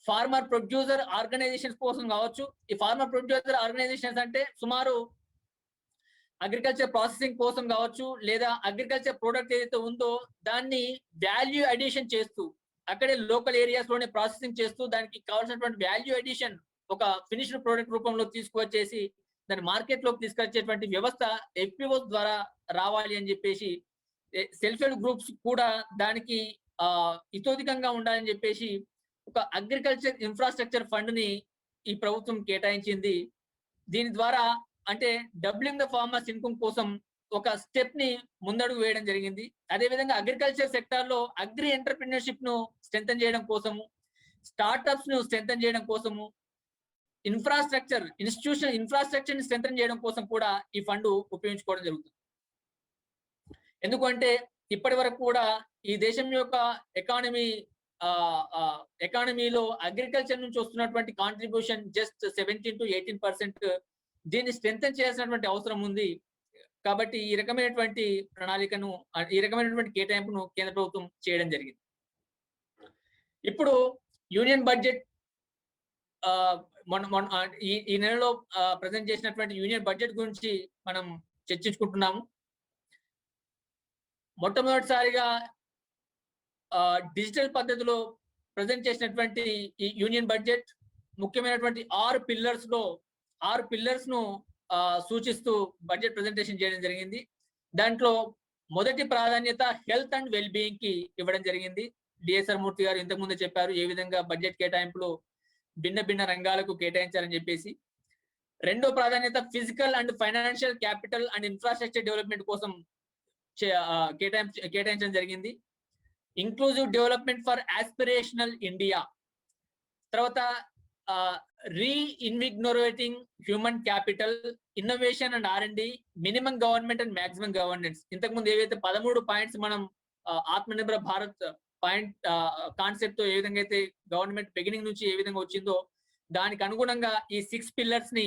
ఫార్మర్ ప్రొడ్యూసర్ ఆర్గనైజేషన్స్ కోసం కావచ్చు. ఈ ఫార్మర్ ప్రొడ్యూసర్ ఆర్గనైజేషన్స్ అంటే సుమారు అగ్రికల్చర్ ప్రాసెసింగ్ కోసం కావచ్చు, లేదా అగ్రికల్చర్ ప్రోడక్ట్ ఏదైతే ఉందో దాన్ని వాల్యూ అడిషన్ చేస్తూ అక్కడే లోకల్ ఏరియాస్ లోనే ప్రాసెసింగ్ చేస్తూ దానికి కావాల్సినటువంటి వాల్యూ అడిషన్ ఒక ఫినిష్డ్ ప్రోడక్ట్ రూపంలో తీసుకువచ్చేసి దాన్ని మార్కెట్ లోకి తీసుకొచ్చేటువంటి వ్యవస్థ ఎఫ్పిఓస్ ద్వారా రావాలి అని చెప్పేసి సెల్ఫ్ హెల్ప్ గ్రూప్స్ కూడా దానికి ఇతోధికంగా ఉండాలని చెప్పేసి ఒక అగ్రికల్చర్ ఇన్ఫ్రాస్ట్రక్చర్ ఫండ్ ని ఈ ప్రభుత్వం కేటాయించింది. దీని ద్వారా అంటే డబ్లింగ్ ద ఫార్మర్స్ ఇన్కమ్ కోసం ఒక స్టెప్ ని ముందడుగు వేయడం జరిగింది. అదేవిధంగా అగ్రికల్చర్ సెక్టార్ లో అగ్రి ఎంటర్ప్రినర్షిప్ ను స్ట్రెంథన్ చేయడం కోసము, స్టార్ట్అప్స్ ను స్ట్రెంథన్ చేయడం కోసము, ఇన్స్టిట్యూషన్ ఇన్ఫ్రాస్ట్రక్చర్ ని స్ట్రెంథన్ చేయడం కోసం కూడా ఈ ఫండ్ ఉపయోగించుకోవడం జరుగుతుంది. ఎందుకంటే ఇప్పటి వరకు కూడా ఈ దేశం యొక్క ఎకానమీలో అగ్రికల్చర్ నుంచి వస్తున్నటువంటి కాంట్రిబ్యూషన్ జస్ట్ 17 to 18%. దీన్ని స్ట్రెంథన్ చేయాల్సినటువంటి అవసరం ఉంది. కాబట్టి ఈ రకమైనటువంటి ప్రణాళికను, ఈ రకమైనటువంటి కేటాయింపును కేంద్ర ప్రభుత్వం చేయడం జరిగింది. ఇప్పుడు యూనియన్ బడ్జెట్ ఈ నెలలో ప్రజెంట్ చేసినటువంటి యూనియన్ బడ్జెట్ గురించి మనం చర్చించుకుంటున్నాము. మొట్టమొదటిసారిగా డిజిటల్ పద్ధతిలో ప్రజెంట్ చేసినటువంటి ఈ యూనియన్ బడ్జెట్ ముఖ్యమైనటువంటి 6 పిల్లర్స్ ను సూచిస్తూ బడ్జెట్ ప్రెజెంటేషన్ చేయడం జరిగింది. దాంట్లో మొదటి ప్రాధాన్యత హెల్త్ అండ్ వెల్ బీయింగ్ కి ఇవ్వడం జరిగింది. డిఎస్ఆర్ మూర్తి గారు ఇంతకు ముందే చెప్పారు ఏ విధంగా బడ్జెట్ కేటాయింపులు భిన్న రంగాలకు కేటాయించారని చెప్పేసి. రెండో ప్రాధాన్యత physical and financial capital and infrastructure development కోసం కేటాయించడం జరిగింది. Inclusive development for aspirational India, తర్వాత reinvigorating human capital, innovation and R&D, minimum government and maximum governance. ఇంతకుముందు ఏవైతే 13 పాయింట్స్ మనం ఆత్మనిర్భర భారత్ కాన్సెప్ట్ తో ఏ విధంగా అయితే గవర్నమెంట్ బిగినింగ్ నుంచి ఏ విధంగా వచ్చిందో దానికి అనుగుణంగా ఈ 6 పిల్లర్స్ ని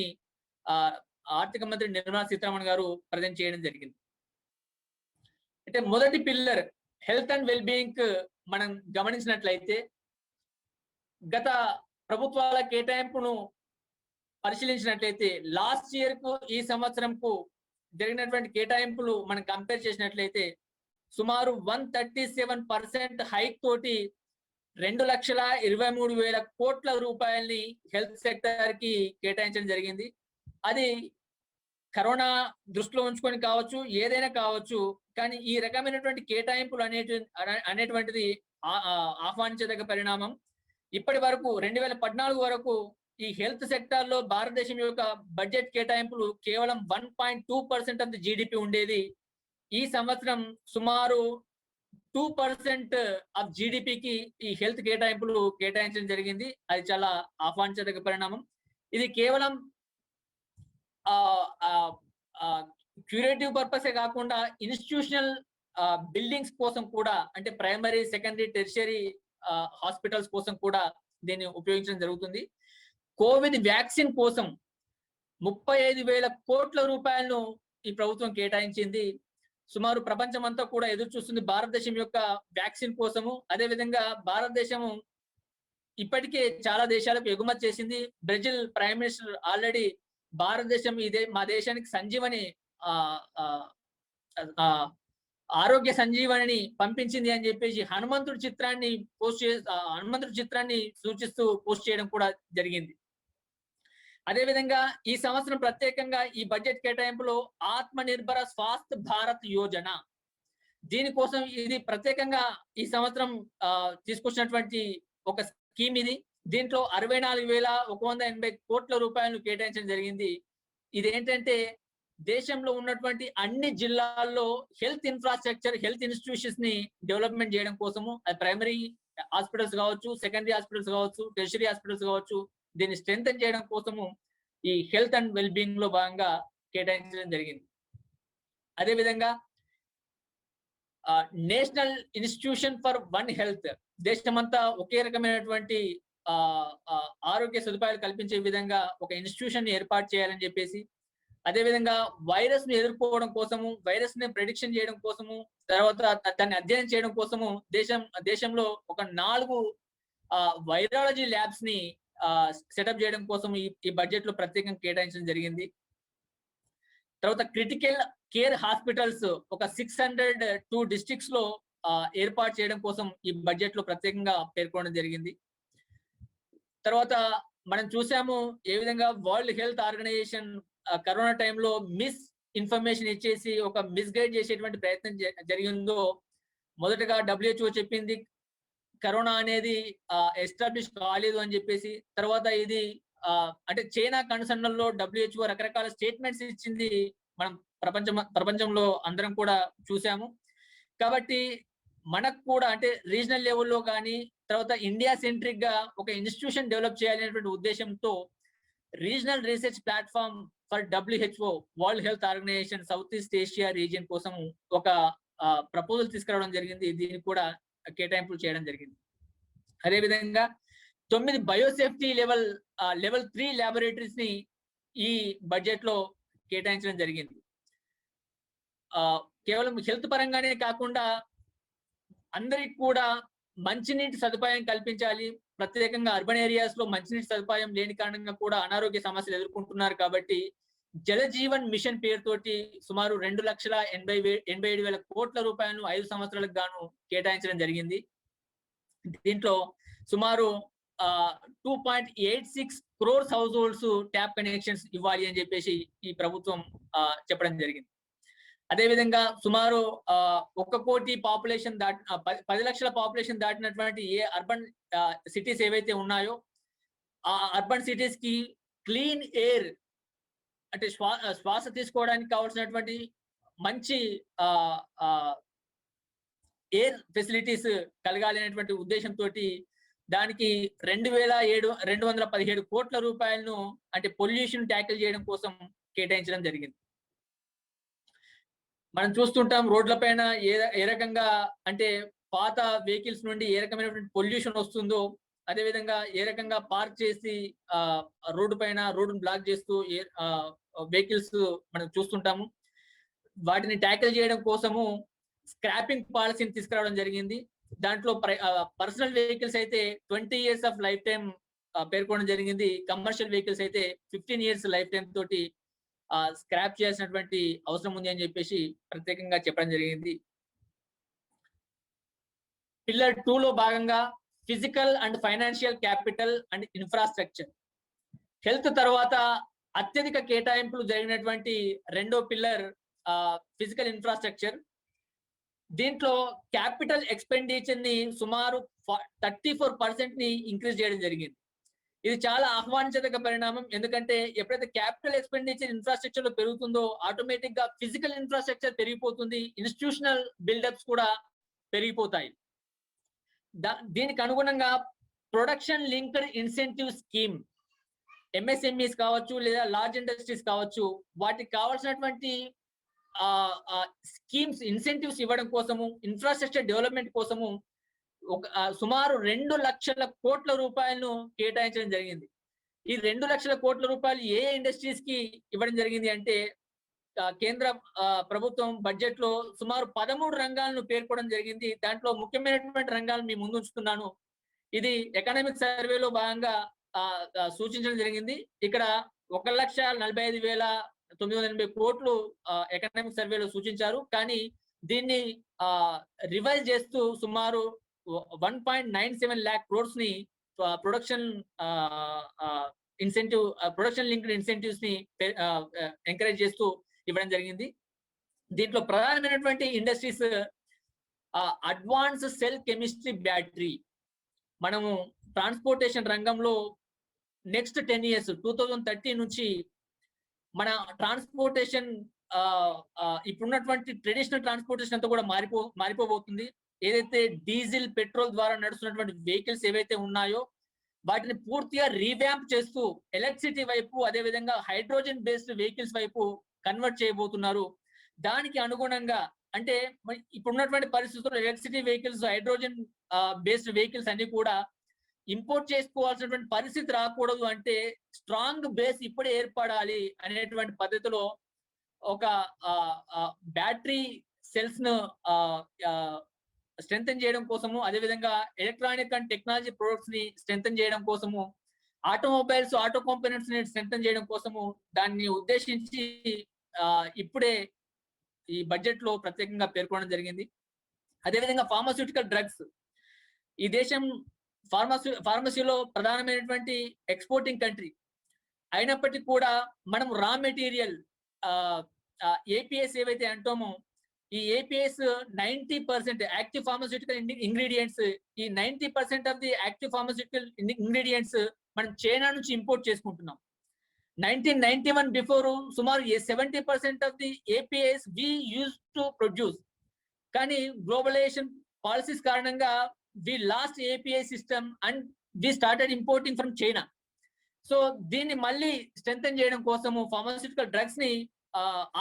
ఆర్థిక మంత్రి నిర్మలా సీతారామన్ గారు ప్రజెంట్ చేయడం జరిగింది. అంటే మొదటి pillar health and well being మనం గమనించినట్లయితే గత ప్రభుత్వాల కేటాయింపును పరిశీలించినట్లయితే లాస్ట్ ఇయర్ కు ఈ సంవత్సరంకు జరిగినటువంటి కేటాయింపులు మనం కంపేర్ చేసినట్లయితే సుమారు 137% హైక్ తోటి 2,23,000 కోట్ల రూపాయలని హెల్త్ సెక్టర్ కి కేటాయించడం జరిగింది. అది కరోనా దృష్టిలో ఉంచుకొని కావచ్చు, ఏదైనా కావచ్చు, కానీ ఈ రకమైనటువంటి కేటాయింపులు అనేటువంటిది ఆహ్వానించదగ్గ పరిణామం. ఇప్పటి వరకు 2014 వరకు ఈ హెల్త్ సెక్టార్ లో భారతదేశం యొక్క బడ్జెట్ కేటాయింపులు కేవలం 1.2% ఆఫ్ ది జీడిపి ఉండేది. ఈ సంవత్సరం సుమారు 2% ఆఫ్ జీడిపికి ఈ హెల్త్ కేటాయింపులు కేటాయించడం జరిగింది. అది చాలా ఆహ్వానించదగ్గ పరిణామం. ఇది కేవలం క్యూరేటివ్ పర్పసే కాకుండా ఇన్స్టిట్యూషనల్ బిల్డింగ్స్ కోసం కూడా, అంటే ప్రైమరీ, సెకండరీ, టెర్షియరీ హాస్పిటల్స్ కోసం కూడా దీన్ని ఉపయోగించడం జరుగుతుంది. కోవిడ్ వ్యాక్సిన్ కోసం 35,000 కోట్ల రూపాయలను ఈ ప్రభుత్వం కేటాయించింది. సుమారు ప్రపంచం అంతా కూడా ఎదురు చూస్తుంది భారతదేశం యొక్క వ్యాక్సిన్ కోసము. అదేవిధంగా భారతదేశము ఇప్పటికే చాలా దేశాలకు ఎగుమతి చేసింది. బ్రెజిల్ ప్రైమ్ మినిస్టర్ ఆల్రెడీ భారతదేశం ఇదే మా దేశానికి సంజీవని ఆరోగ్య సంజీవని పంపించింది అని చెప్పేసి హనుమంతుడి చిత్రాన్ని సూచిస్తూ పోస్ట్ చేయడం కూడా జరిగింది. అదేవిధంగా ఈ సంవత్సరం ప్రత్యేకంగా ఈ బడ్జెట్ కేటాయింపులో ఆత్మనిర్భర స్వాస్థ్ భారత్ యోజన, దీనికోసం ఇది ప్రత్యేకంగా ఈ సంవత్సరం తీసుకొచ్చినటువంటి ఒక స్కీమ్ ఇది. దీంట్లో 64,180 కోట్ల రూపాయలను కేటాయించడం జరిగింది. ఇదేంటంటే దేశంలో ఉన్నటువంటి అన్ని జిల్లాల్లో హెల్త్ ఇన్ఫ్రాస్ట్రక్చర్, హెల్త్ ఇన్స్టిట్యూషన్స్ ని డెవలప్మెంట్ చేయడం కోసము, అది ప్రైమరీ హాస్పిటల్స్ కావచ్చు, సెకండరీ హాస్పిటల్స్ కావచ్చు, టెర్షియరీ హాస్పిటల్స్ కావచ్చు, దీన్ని స్ట్రెంథన్ చేయడం కోసము ఈ హెల్త్ అండ్ వెల్ బీయింగ్ లో భాగంగా కేటాయించడం జరిగింది. అదేవిధంగా national institution for one health, దేశమంతా ఒకే రకమైనటువంటి ఆరోగ్య సదుపాయాలు కల్పించే విధంగా ఒక ఇన్స్టిట్యూషన్ ని ఏర్పాటు చేయాలని చెప్పేసి, అదేవిధంగా వైరస్ ని ఎదుర్కోవడం కోసము, వైరస్ ని ప్రెడిక్షన్ చేయడం కోసము, తర్వాత దాన్ని అధ్యయనం చేయడం కోసము దేశంలో ఒక 4 వైరాలజీ ల్యాబ్స్ ని సెటప్ చేయడం కోసం ఈ బడ్జెట్ లో ప్రత్యేకంగా కేటాయించడం జరిగింది. తర్వాత క్రిటికల్ కేర్ హాస్పిటల్స్ ఒక 602 డిస్ట్రిక్ట్స్ లో ఏర్పాటు చేయడం కోసం ఈ బడ్జెట్ లో ప్రత్యేకంగా పేర్కొనడం జరిగింది. తర్వాత మనం చూసాము ఏ విధంగా వరల్డ్ హెల్త్ ఆర్గనైజేషన్ కరోనా టైంలో మిస్ ఇన్ఫర్మేషన్ ఇచ్చేసి ఒక మిస్గైడ్ చేసేటువంటి ప్రయత్నం జరిగిందో. మొదటగా WHO చెప్పింది కరోనా అనేది ఎస్టాబ్లిష్ కాలేదు అని చెప్పేసి. తర్వాత ఇది అంటే చైనా కనుసన్నల్లో WHO రకరకాల స్టేట్మెంట్స్ ఇచ్చింది మనం ప్రపంచంలో అందరం కూడా చూసాము. కాబట్టి మనకు కూడా అంటే రీజనల్ లెవెల్లో కానీ తర్వాత ఇండియా సెంట్రిక్ గా ఒక ఇన్స్టిట్యూషన్ డెవలప్ చేయాలనేటువంటి ఉద్దేశంతో regional research platform for WHO world health organization south east Asia region కోసం ఒక ప్రపోజల్ తీసుకురావడం జరిగింది. దీనికి కూడా కేటాయింపులు చేయడం జరిగింది. అదేవిధంగా 9 బయోసేఫ్టీ లెవెల్ 3 ల్యాబొరేటరీస్ ని ఈ బడ్జెట్ లో కేటాయించడం జరిగింది. కేవలం హెల్త్ పరంగానే కాకుండా అందరికి కూడా మంచినీటి సదుపాయం కల్పించాలి. ప్రత్యేకంగా అర్బన్ ఏరియాస్ లో మంచినీటి సదుపాయం లేని కారణంగా కూడా అనారోగ్య సమస్యలు ఎదుర్కొంటున్నారు. కాబట్టి జల జీవన్ మిషన్ పేరుతోటి సుమారు 2,87,000 కోట్ల రూపాయలను 5 సంవత్సరాలకు గాను కేటాయించడం జరిగింది. దీంట్లో సుమారు 2.86 crores house holds tap connections ఇవ్వాలి అని చెప్పేసి ఈ ప్రభుత్వం చెప్పడం జరిగింది. అదేవిధంగా సుమారు 1 కోటి పాపులేషన్ 10 లక్షల పాపులేషన్ దాటినటువంటి ఏ అర్బన్ సిటీస్ ఏవైతే ఉన్నాయో ఆ అర్బన్ సిటీస్ కి క్లీన్ ఎయిర్ అంటే శ్వాస తీసుకోవడానికి కావాల్సినటువంటి మంచి ఎయిర్ ఫెసిలిటీస్ కలగాలి అనేటువంటి ఉద్దేశంతో దానికి 2,217 కోట్ల రూపాయలను అంటే పొల్యూషన్ ట్యాకిల్ చేయడం కోసం కేటాయించడం జరిగింది. మనం చూస్తుంటాం రోడ్ల పైన ఏ రకంగా అంటే పాత వెహికల్స్ నుండి ఏ రకమైనటువంటి పొల్యూషన్ వస్తుందో, అదే విధంగా ఏ రకంగా పార్క్ చేసి రోడ్డు పైన రోడ్డును బ్లాక్ చేస్తూ వెహికల్స్ మనం చూస్తుంటాము. వాటిని ట్యాకిల్ చేయడం కోసము స్క్రాపింగ్ పాలసీని తీసుకురావడం జరిగింది. దాంట్లో పర్సనల్ వెహికల్స్ అయితే 20 years ఆఫ్ లైఫ్ టైం పేర్కొనడం జరిగింది. కమర్షియల్ వెహికల్స్ అయితే 15 years లైఫ్ టైం తోటి స్క్రాప్ చేయాల్సినటువంటి అవసరం ఉంది అని చెప్పేసి ప్రత్యేకంగా చెప్పడం జరిగింది. పిల్లర్ 2 లో భాగంగా physical and financial capital and infrastructure. Health తర్వాత అత్యధిక కేటాయింపులు జరిగినటువంటి రెండో పిల్లర్ ఫిజికల్ ఇన్ఫ్రాస్ట్రక్చర్. దీంట్లో క్యాపిటల్ ఎక్స్పెండిచర్ ని సుమారు 34% ని ఇంక్రీజ్ చేయడం జరిగింది. ఇది చాలా ఆహ్వానించదగ్గ పరిణామం. ఎందుకంటే ఎప్పుడైతే క్యాపిటల్ ఎక్స్పెండిచర్ ఇన్ఫ్రాస్ట్రక్చర్ లో పెరుగుతుందో ఆటోమేటిక్ గా ఫిజికల్ ఇన్ఫ్రాస్ట్రక్చర్ పెరిగిపోతుంది, ఇన్స్టిట్యూషనల్ బిల్డప్స్ కూడా పెరిగిపోతాయి. దీనికి అనుగుణంగా production linked incentive scheme MSMEs కావచ్చు లేదా లార్జ్ ఇండస్ట్రీస్ కావచ్చు, వాటికి కావాల్సినటువంటి స్కీమ్స్ ఇన్సెంటివ్స్ ఇవ్వడం కోసము ఇన్ఫ్రాస్ట్రక్చర్ డెవలప్మెంట్ కోసము సుమారు 2 లక్షల కోట్ల రూపాయలను కేటాయించడం జరిగింది. ఈ 2 లక్షల కోట్ల రూపాయలు ఏ ఇండస్ట్రీస్ కి ఇవ్వడం జరిగింది అంటే కేంద్ర ప్రభుత్వం బడ్జెట్ లో సుమారు 13 రంగాలను పేర్కొనడం జరిగింది. దాంట్లో ముఖ్యమైనటువంటి రంగాలను మీ ముందు ఉంచుతున్నాను. ఇది ఎకనామిక్ సర్వేలో భాగంగా సూచించడం జరిగింది. ఇక్కడ 1,45,980 కోట్లు ఎకనామిక్ సర్వేలో సూచించారు. కానీ దీన్ని రివైజ్ చేస్తూ సుమారు 1.97 lakh crores ని production incentive production linked incentives ని ఎంకరేజ్ చేస్తూ ఇవ్వడం జరిగింది. దీంట్లో ప్రధానమైనటువంటి industries advance cell chemistry battery. మనము ట్రాన్స్పోర్టేషన్ రంగంలో నెక్స్ట్ 10 years 2030 నుంచి మన ట్రాన్స్పోర్టేషన్ ఇప్పుడున్నటువంటి ట్రెడిషనల్ ట్రాన్స్పోర్టేషన్ అంతా కూడా మారిపోబోతుంది. ఏదైతే డీజిల్ పెట్రోల్ ద్వారా నడుస్తున్నటువంటి వెహికల్స్ ఏవైతే ఉన్నాయో వాటిని పూర్తిగా రీవ్యాంప్ చేస్తూ ఎలక్ట్రిసిటీ వైపు అదే విధంగా హైడ్రోజన్ బేస్డ్ వెహికల్స్ వైపు కన్వర్ట్ చేయబోతున్నారు. దానికి అనుగుణంగా అంటే ఇప్పుడున్నటువంటి పరిస్థితుల్లో electricity vehicles hydrogen based vehicles అన్ని కూడా ఇంపోర్ట్ చేసుకోవాల్సినటువంటి పరిస్థితి రాకూడదు. అంటే స్ట్రాంగ్ బేస్ ఇప్పుడే ఏర్పడాలి అనేటువంటి పద్ధతిలో ఒక బ్యాటరీ సెల్స్ ను స్ట్రెంథెన్ చేయడం కోసము, అదేవిధంగా ఎలక్ట్రానిక్ అండ్ టెక్నాలజీ ప్రొడక్ట్స్ ని స్ట్రెంథెన్ చేయడం కోసము, ఆటోమొబైల్స్, ఆటో కాంపోనెంట్స్ ని స్ట్రెంథెన్ చేయడం కోసము దాన్ని ఉద్దేశించి ఇప్పుడే ఈ బడ్జెట్ లో ప్రత్యేకంగా పేర్కొనడం జరిగింది. అదేవిధంగా ఫార్మాస్యూటికల్ డ్రగ్స్, ఈ దేశం ఫార్మసీలో ప్రధానమైనటువంటి ఎక్స్పోర్టింగ్ కంట్రీ అయినప్పటికీ కూడా మనం రా మెటీరియల్ ఏపీఎస్ ఏవైతే అంటామో, ఈ ఏపీఎస్ 90% యాక్టివ్ ఫార్మాస్యూటికల్ ఇంగ్రీడియంట్స్, ఈ 90% of the active pharmaceutical ingredients మనం చైనా నుంచి ఇంపోర్ట్ చేసుకుంటున్నాం. 1991 బిఫోర్ సుమారు 70% of the APIs we use to produce. కానీ గ్లోబలైజేషన్ పాలసీస్ కారణంగా we lost API system and we started importing from China. So దీన్ని మళ్ళీ strengthen చేయడం కోసము ఫార్మాస్యూటికల్ డ్రగ్స్ ని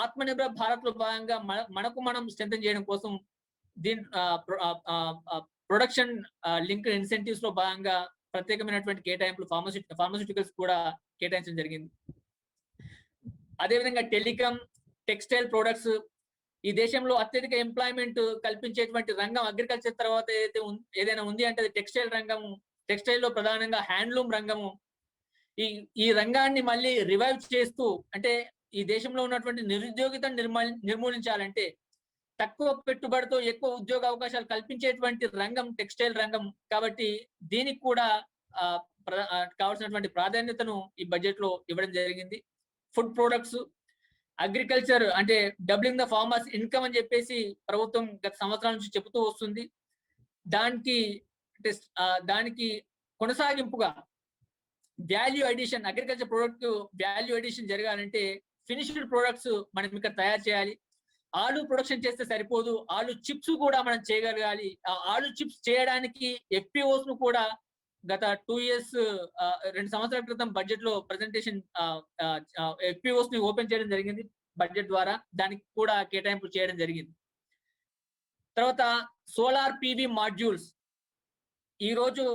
ఆత్మనిర్భర్ భారత్ లో భాగంగా మనకు మనం స్ట్రెంథెన్ చేయడం కోసం దీని ప్రొడక్షన్ లింక్డ్ ఇన్సెంటివ్స్ లో భాగంగా ప్రత్యేకమైనటువంటి కేటాయింపులు ఫార్మాస్యూటికల్స్ కూడా కేటాయించడం జరిగింది. అదేవిధంగా టెలికామ్, టెక్స్టైల్ ప్రొడక్ట్స్, ఈ దేశంలో అత్యధిక ఎంప్లాయ్మెంట్ కల్పించేటువంటి రంగం అగ్రికల్చర్ తర్వాత ఏదైనా ఉంది అంటే అది టెక్స్టైల్ రంగము. టెక్స్టైల్ లో ప్రధానంగా హ్యాండ్లూమ్ రంగము. ఈ రంగాన్ని మళ్ళీ రివైవ్ చేస్తూ, అంటే ఈ దేశంలో ఉన్నటువంటి నిరుద్యోగితను నిర్మూలించాలంటే తక్కువ పెట్టుబడితో ఎక్కువ ఉద్యోగ అవకాశాలు కల్పించేటువంటి రంగం టెక్స్టైల్ రంగం. కాబట్టి దీనికి కూడా కావాల్సినటువంటి ప్రాధాన్యతను ఈ బడ్జెట్ లో ఇవ్వడం జరిగింది. ఫుడ్ ప్రొడక్ట్స్, అగ్రికల్చర్ అంటే డబ్లింగ్ ద ఫార్మర్స్ ఇన్కమ్ అని చెప్పేసి ప్రభుత్వం గత సంవత్సరాల నుంచి చెబుతూ వస్తుంది. దానికి కొనసాగింపుగా value addition, agriculture product value addition జరగాలంటే ఫినిష్డ్ ప్రొడక్ట్స్ మనం ఇక్కడ తయారు చేయాలి. ఆలు ప్రొడక్షన్ చేస్తే సరిపోదు, ఆలు చిప్స్ కూడా మనం చేయగలగాలి. ఆలు చిప్స్ చేయడానికి ఎఫ్పిఓస్ ను కూడా గత 2 years 2 సంవత్సరాల క్రితం బడ్జెట్ లో ప్రెజెంటేషన్ ఎఫ్పిఓస్ ని ఓపెన్ చేయడం జరిగింది బడ్జెట్ ద్వారా. దానికి కూడా కేటాయింపులు చేయడం జరిగింది. తర్వాత సోలార్ పివి మాడ్యూల్స్, ఈ రోజు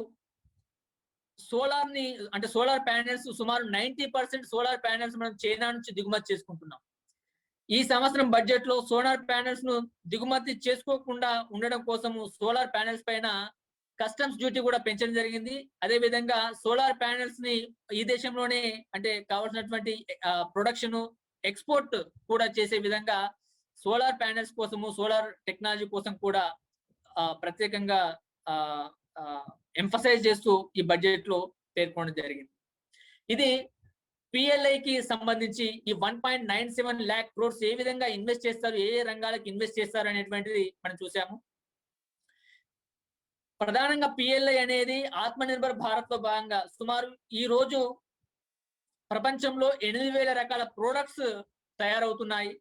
సోలార్ ని అంటే సోలార్ ప్యానెల్స్ సుమారు 90% సోలార్ ప్యానెల్స్ మనం చైనా నుంచి దిగుమతి చేసుకుంటున్నాం. ఈ సంవత్సరం బడ్జెట్ లో సోలార్ ప్యానెల్స్ ను దిగుమతి చేసుకోకుండా ఉండడం కోసము సోలార్ ప్యానెల్స్ పైన కస్టమ్స్ డ్యూటీ కూడా పెంచడం జరిగింది. అదే విధంగా సోలార్ ప్యానెల్స్ ని ఈ దేశంలోనే అంటే కావాల్సినటువంటి ప్రొడక్షన్, ఎక్స్పోర్ట్ కూడా చేసే విధంగా సోలార్ ప్యానెల్స్ కోసము, సోలార్ టెక్నాలజీ కోసం కూడా ప్రత్యేకంగా ఎంఫసైజ్ చేస్తూ ఈ బడ్జెట్ లో పేర్కొనడం జరిగింది. ఇది పిఎల్ఐకి సంబంధించి ఈ 1.97 lakh crores ఏ విధంగా ఇన్వెస్ట్ చేస్తారు, ఏ రంగాలకు ఇన్వెస్ట్ చేస్తారు అనేటువంటిది మనం చూసాము. ప్రధానంగా పిఎల్ఐ అనేది ఆత్మనిర్భర్ భారత్ లో భాగంగా సుమారు ఈ రోజు ప్రపంచంలో 8,000 రకాల ప్రొడక్ట్స్ తయారవుతున్నాయి.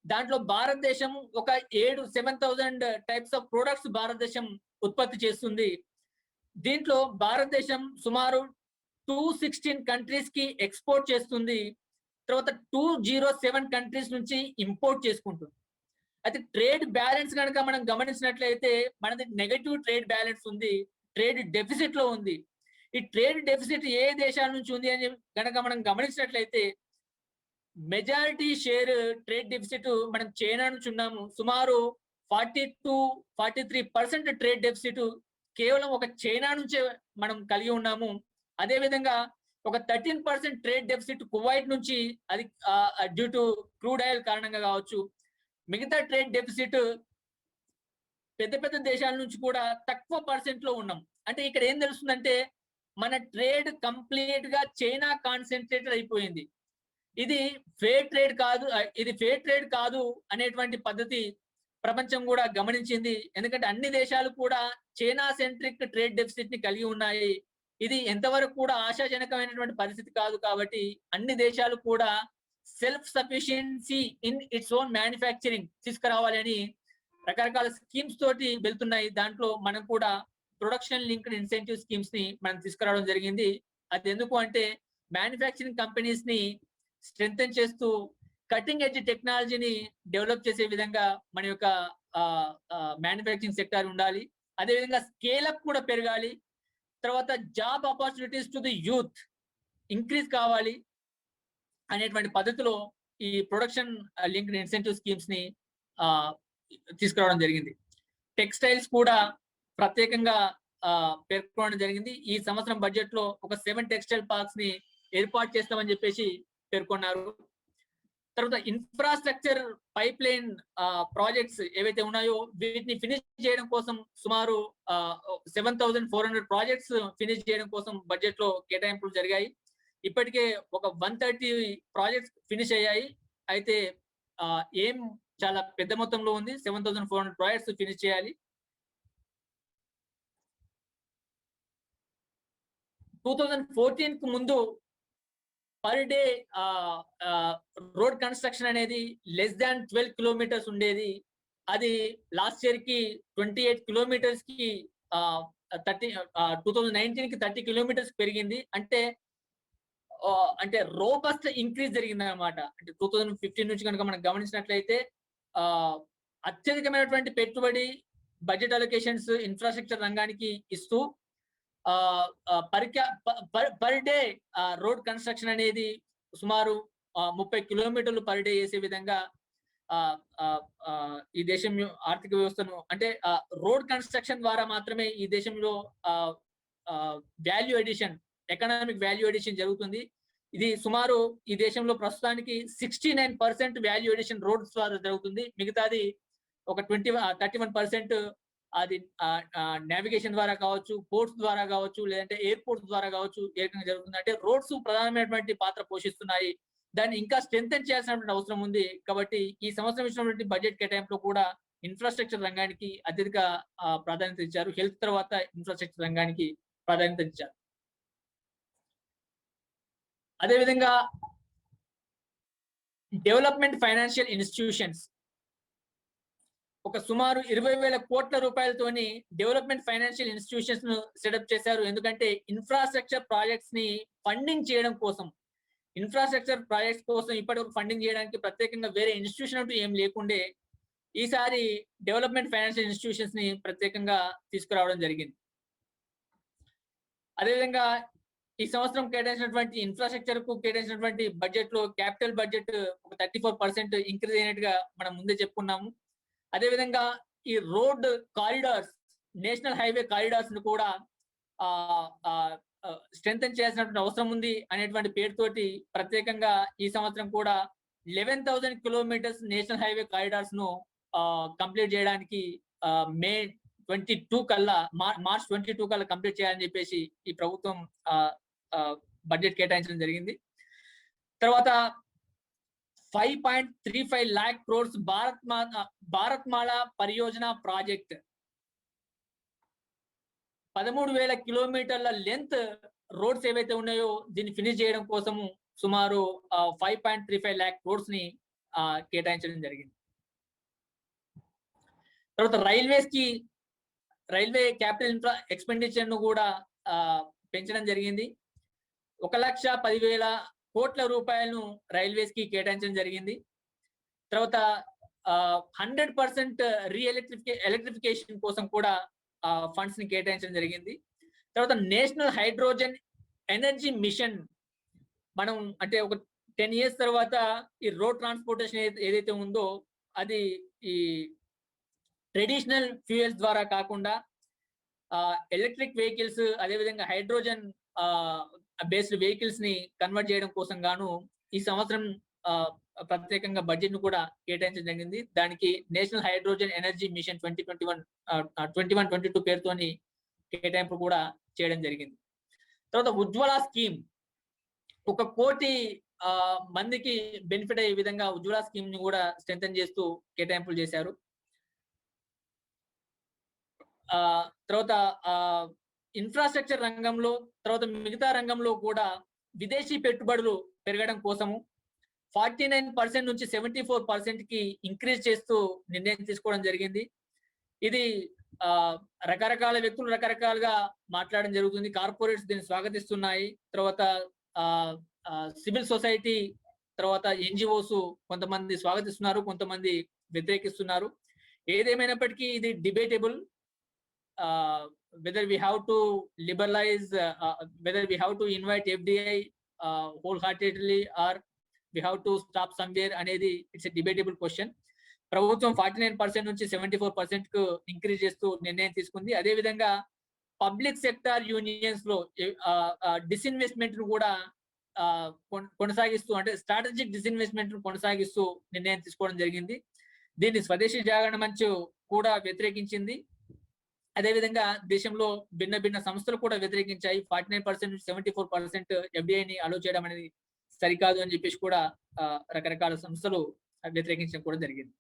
దాంట్లో భారతదేశం ఒక 7,000 టైప్స్ ఆఫ్ ప్రొడక్ట్స్ భారతదేశం ఉత్పత్తి చేస్తుంది. దీంట్లో భారతదేశం సుమారు 216 కంట్రీస్ కి ఎక్స్పోర్ట్ చేస్తుంది. తర్వాత 207 కంట్రీస్ నుంచి ఇంపోర్ట్ చేసుకుంటుంది. అయితే ట్రేడ్ బ్యాలెన్స్ కనుక మనం గమనించినట్లయితే మనది నెగటివ్ ట్రేడ్ బ్యాలెన్స్ ఉంది, ట్రేడ్ డెఫిసిట్ లో ఉంది. ఈ ట్రేడ్ డెఫిసిట్ ఏ దేశాల నుంచి ఉంది అని కనుక మనం గమనించినట్లయితే మెజారిటీ షేర్ ట్రేడ్ డెఫిసిట్ మనం చైనా నుంచి ఉన్నాము. సుమారు 42-43% ట్రేడ్ డెఫిసిట్ కేవలం ఒక చైనా నుంచే మనం కలిగి ఉన్నాము. అదే విధంగా ఒక 13% ట్రేడ్ డెఫిసిట్ కువైట్ నుంచి, అది డ్యూ టు క్రూడ్ ఆయిల్ కారణంగా కావచ్చు. మిగతా ట్రేడ్ డెఫిసిట్ పెద్ద పెద్ద దేశాల నుంచి కూడా తక్కువ పర్సెంట్ లో ఉన్నాం. అంటే ఇక్కడ ఏం తెలుస్తుందంటే మన ట్రేడ్ కంప్లీట్ గా చైనా కాన్సన్ట్రేటెడ్ అయిపోయింది. ఇది ఫేర్ ట్రేడ్ కాదు అనేటువంటి పద్ధతి ప్రపంచం కూడా గమనించింది. ఎందుకంటే అన్ని దేశాలు కూడా చైనా సెంట్రిక్ ట్రేడ్ డెఫిసిట్ ని కలిగి ఉన్నాయి. ఇది ఎంతవరకు కూడా ఆశాజనకమైనటువంటి పరిస్థితి కాదు. కాబట్టి అన్ని దేశాలు కూడా self sufficiency in its own manufacturing తీసుకురావాలని రకరకాల స్కీమ్స్ తోటి వెళ్తున్నాయి. దాంట్లో మనం కూడా ప్రొడక్షన్ లింక్డ్ ఇన్సెంటివ్ స్కీమ్స్ ని మనం తీసుకురావడం జరిగింది. అది ఎందుకు అంటే మ్యానుఫ్యాక్చరింగ్ కంపెనీస్ ని స్ట్రెంథెన్ చేస్తూ కటింగ్ ఎడ్జ్ టెక్నాలజీని డెవలప్ చేసే విధంగా మన యొక్క మ్యానుఫ్యాక్చరింగ్ సెక్టార్ ఉండాలి. అదేవిధంగా స్కేలప్ కూడా పెరగాలి. తర్వాత job opportunities to the youth increase కావాలి అనేటువంటి పద్ధతిలో ఈ ప్రొడక్షన్ లింక్డ్ ఇన్సెంటివ్ స్కీమ్స్ ని తీసుకురావడం జరిగింది. టెక్స్టైల్స్ కూడా ప్రత్యేకంగా పేర్కొనడం జరిగింది. ఈ సంవత్సరం బడ్జెట్ లో ఒక 7 టెక్స్టైల్ పార్క్స్ ని ఏర్పాటు చేస్తామని చెప్పేసి పేర్కొన్నారు. తర్వాత ఇన్ఫ్రాస్ట్రక్చర్ పైప్ లైన్ ప్రాజెక్ట్స్ ఏవైతే ఉన్నాయో వీటిని ఫినిష్ చేయడం కోసం సుమారు 7,400 ప్రాజెక్ట్స్ ఫినిష్ చేయడం కోసం బడ్జెట్ లో కేటాయింపులు జరిగాయి. ఇప్పటికే ఒక 130 ప్రాజెక్ట్స్ ఫినిష్ అయ్యాయి. అయితే ఏం చాలా పెద్ద మొత్తంలో ఉంది. 7,400 ప్రాజెక్ట్స్ ఫినిష్ చేయాలి. 2014 కు ముందు పర్ డే రోడ్ కన్స్ట్రక్షన్ అనేది లెస్ దాన్ 12 కిలోమీటర్స్ ఉండేది. అది లాస్ట్ ఇయర్ కి 28 కిలోమీటర్స్ కి 2019 కి 30 కిలోమీటర్స్ పెరిగింది. అంటే రోబస్ట్ ఇంక్రీజ్ జరిగింది అనమాట. అంటే 2015 నుంచి కనుక మనం గమనించినట్లయితే అత్యధికమైనటువంటి పెట్టుబడి బడ్జెట్ అలొకేషన్స్ ఇన్ఫ్రాస్ట్రక్చర్ రంగానికి ఇస్తూ పర్ డే రోడ్ కన్స్ట్రక్షన్ అనేది సుమారు 30 కిలోమీటర్లు పర్ డే చేసే విధంగా ఈ దేశం ఆర్థిక వ్యవస్థను అంటే రోడ్ కన్స్ట్రక్షన్ ద్వారా మాత్రమే ఈ దేశంలో value addition economic value addition జరుగుతుంది. ఇది సుమారు ఈ దేశంలో ప్రస్తుతానికి 69% వాల్యూ ఎడిషన్ రోడ్స్ ద్వారా జరుగుతుంది. మిగతాది ఒక 31% అది నావిగేషన్ ద్వారా కావచ్చు, పోర్ట్స్ ద్వారా కావచ్చు, లేదంటే ఎయిర్పోర్ట్స్ ద్వారా కావచ్చు ఏ రకంగా జరుగుతుంది. అంటే రోడ్స్ ప్రధానమైనటువంటి పాత్ర పోషిస్తున్నాయి. దాన్ని ఇంకా స్ట్రెంథెన్ చేయాల్సినటువంటి అవసరం ఉంది. కాబట్టి ఈ సంవత్సరం ఇచ్చినటువంటి బడ్జెట్ కేటాయింపులో కూడా ఇన్ఫ్రాస్ట్రక్చర్ రంగానికి అత్యధిక ప్రాధాన్యత ఇచ్చారు. హెల్త్ తర్వాత ఇన్ఫ్రాస్ట్రక్చర్ రంగానికి ప్రాధాన్యత ఇచ్చారు. అదేవిధంగా డెవలప్మెంట్ ఫైనాన్షియల్ ఇన్స్టిట్యూషన్స్ ఒక సుమారు 20,000 కోట్ల రూపాయలతోని డెవలప్మెంట్ ఫైనాన్షియల్ ఇన్స్టిట్యూషన్స్ ను సెటప్ చేశారు. ఎందుకంటే ఇన్ఫ్రాస్ట్రక్చర్ ప్రాజెక్ట్స్ ని ఫండింగ్ చేయడం కోసం, ఇన్ఫ్రాస్ట్రక్చర్ ప్రాజెక్ట్స్ కోసం ఇప్పటివరకు ఫండింగ్ చేయడానికి ప్రత్యేకంగా వేరే ఇన్స్టిట్యూషన్ అంటూ ఏం లేకుండే ఈసారి డెవలప్మెంట్ ఫైనాన్షియల్ ఇన్స్టిట్యూషన్స్ ని ప్రత్యేకంగా తీసుకురావడం జరిగింది. అదేవిధంగా ఈ సంవత్సరం కేటాయించినటువంటి ఇన్ఫ్రాస్ట్రక్చర్ కు కేటాయించినటువంటి బడ్జెట్ లో క్యాపిటల్ బడ్జెట్ ఒక 34% ఇంక్రీజ్ అయినట్టుగా మనం ముందే చెప్పుకున్నాము. అదేవిధంగా ఈ road corridors, national highway corridors ను కూడా స్ట్రెంథెన్ చేయాల్సినటువంటి అవసరం ఉంది అనేటువంటి పేరుతోటి ప్రత్యేకంగా ఈ సంవత్సరం కూడా 11,000 కిలోమీటర్స్ నేషనల్ హైవే కారిడార్స్ ను కంప్లీట్ చేయడానికి మే 22 కల్లా మార్చ్ 22 కల్లా కంప్లీట్ చేయాలని చెప్పేసి ఈ ప్రభుత్వం బడ్జెట్ కేటాయించడం జరిగింది. తర్వాత 5.35 lakh crores భారత్మాల పరియోజన ప్రాజెక్ట్ 13,000 కిలోమీటర్ల లెంత్ రోడ్స్ ఏవైతే ఉన్నాయో దీన్ని ఫినిష్ చేయడం కోసము సుమారు 5.35 lakh crores ని కేటాయించడం జరిగింది. తర్వాత రైల్వే క్యాపిటల్ ఎక్స్పెండిచర్ ను కూడా పెంచడం జరిగింది. 1,10,000 కోట్ల రూపాయలను రైల్వేస్ కి కేటాయించడం జరిగింది. తర్వాత 100% ఎలక్ట్రిఫికేషన్ కోసం కూడా ఫండ్స్ ని కేటాయించడం జరిగింది. తర్వాత నేషనల్ హైడ్రోజన్ ఎనర్జీ మిషన్ మనం అంటే ఒక 10 years తర్వాత ఈ రోడ్ ట్రాన్స్పోర్టేషన్ ఏదైతే ఉందో అది ఈ ట్రెడిషనల్ ఫ్యూయల్స్ ద్వారా కాకుండా ఎలక్ట్రిక్ వెహికల్స్ అదేవిధంగా హైడ్రోజన్ బేస్డ్ వెహికల్స్ ని కన్వర్ట్ చేయడం కోసం గాను ఈ సంవత్సరం ప్రత్యేకంగా బడ్జెట్ ను కూడా కేటాయించడం జరిగింది. దానికి నేషనల్ హైడ్రోజన్ ఎనర్జీ మిషన్ 2021-22 పేరుతోని కేటాయింపు కూడా చేయడం జరిగింది. తర్వాత ఉజ్వల స్కీమ్ 1 కోటి మందికి బెనిఫిట్ అయ్యే విధంగా ఉజ్వల స్కీమ్ ని కూడా స్ట్రెంథెన్ చేస్తూ కేటాయింపులు చేశారు. తర్వాత ఇన్ఫ్రాస్ట్రక్చర్ రంగంలో తర్వాత మిగతా రంగంలో కూడా విదేశీ పెట్టుబడులు పెరగడం కోసము 49% నుంచి 74% కి ఇంక్రీజ్ చేస్తూ నిర్ణయం తీసుకోవడం జరిగింది. ఇది రకరకాల వ్యక్తులు రకరకాలుగా మాట్లాడడం జరుగుతుంది. కార్పొరేట్స్ దీన్ని స్వాగతిస్తున్నాయి. తర్వాత సివిల్ సొసైటీ తర్వాత ఎన్జిఓస్ కొంతమంది స్వాగతిస్తున్నారు, కొంతమంది వ్యతిరేకిస్తున్నారు. ఏదేమైనప్పటికీ ఇది debatable. Whether we have to liberalize, whether we have to invite FDI wholeheartedly or we have to stop somewhere అనేది it's a debatable question. ప్రభుత్వం 49% నుంచి 74% కు ఇంక్రీజ్ చేస్తూ నిర్ణయం తీసుకుంది. అదేవిధంగా పబ్లిక్ సెక్టార్ యూనియన్స్ లో డిస్ఇన్వెస్ట్మెంట్ ను కూడా కొనసాగిస్తూ, అంటే స్ట్రాటజిక్ డిస్ఇన్వెస్ట్మెంట్ ను కొనసాగిస్తూ నిర్ణయం తీసుకోవడం జరిగింది. దీన్ని స్వదేశీ జాగరణ మంచ్ కూడా వ్యతిరేకించింది. అదేవిధంగా దేశంలో భిన్న భిన్న సంస్థలు కూడా వ్యతిరేకించాయి. 49% నుంచి 74% ఎఫ్డిఐని అలో చేయడం అనేది సరికాదు అని చెప్పేసి కూడా రకరకాల సంస్థలు వ్యతిరేకించడం కూడా జరిగింది.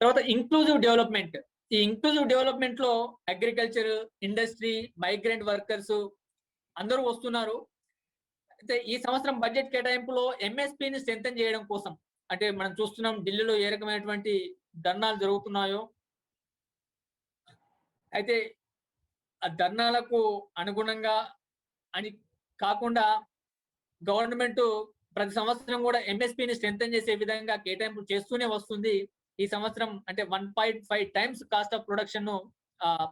తర్వాత ఇంక్లూజివ్ డెవలప్మెంట్. ఈ ఇంక్లూజివ్ డెవలప్మెంట్ లో అగ్రికల్చర్, ఇండస్ట్రీ, మైగ్రెంట్ వర్కర్స్ అందరూ వస్తున్నారు. అయితే ఈ సంవత్సరం బడ్జెట్ కేటాయింపులో ఎంఎస్పీని స్ట్రెంథెన్ చేయడం కోసం, అంటే మనం చూస్తున్నాం ఢిల్లీలో ఏ రకమైనటువంటి ధర్నాలు జరుగుతున్నాయో, అయితే ఆ ధర్నాలకు అనుగుణంగా అని కాకుండా గవర్నమెంట్ ప్రతి సంవత్సరం కూడా ఎంఎస్పీని స్ట్రెంథెన్ చేసే విధంగా కేటాయింపులు చేస్తూనే వస్తుంది. ఈ సంవత్సరం అంటే 1.5 టైమ్స్ కాస్ట్ ఆఫ్ ప్రొడక్షన్ ను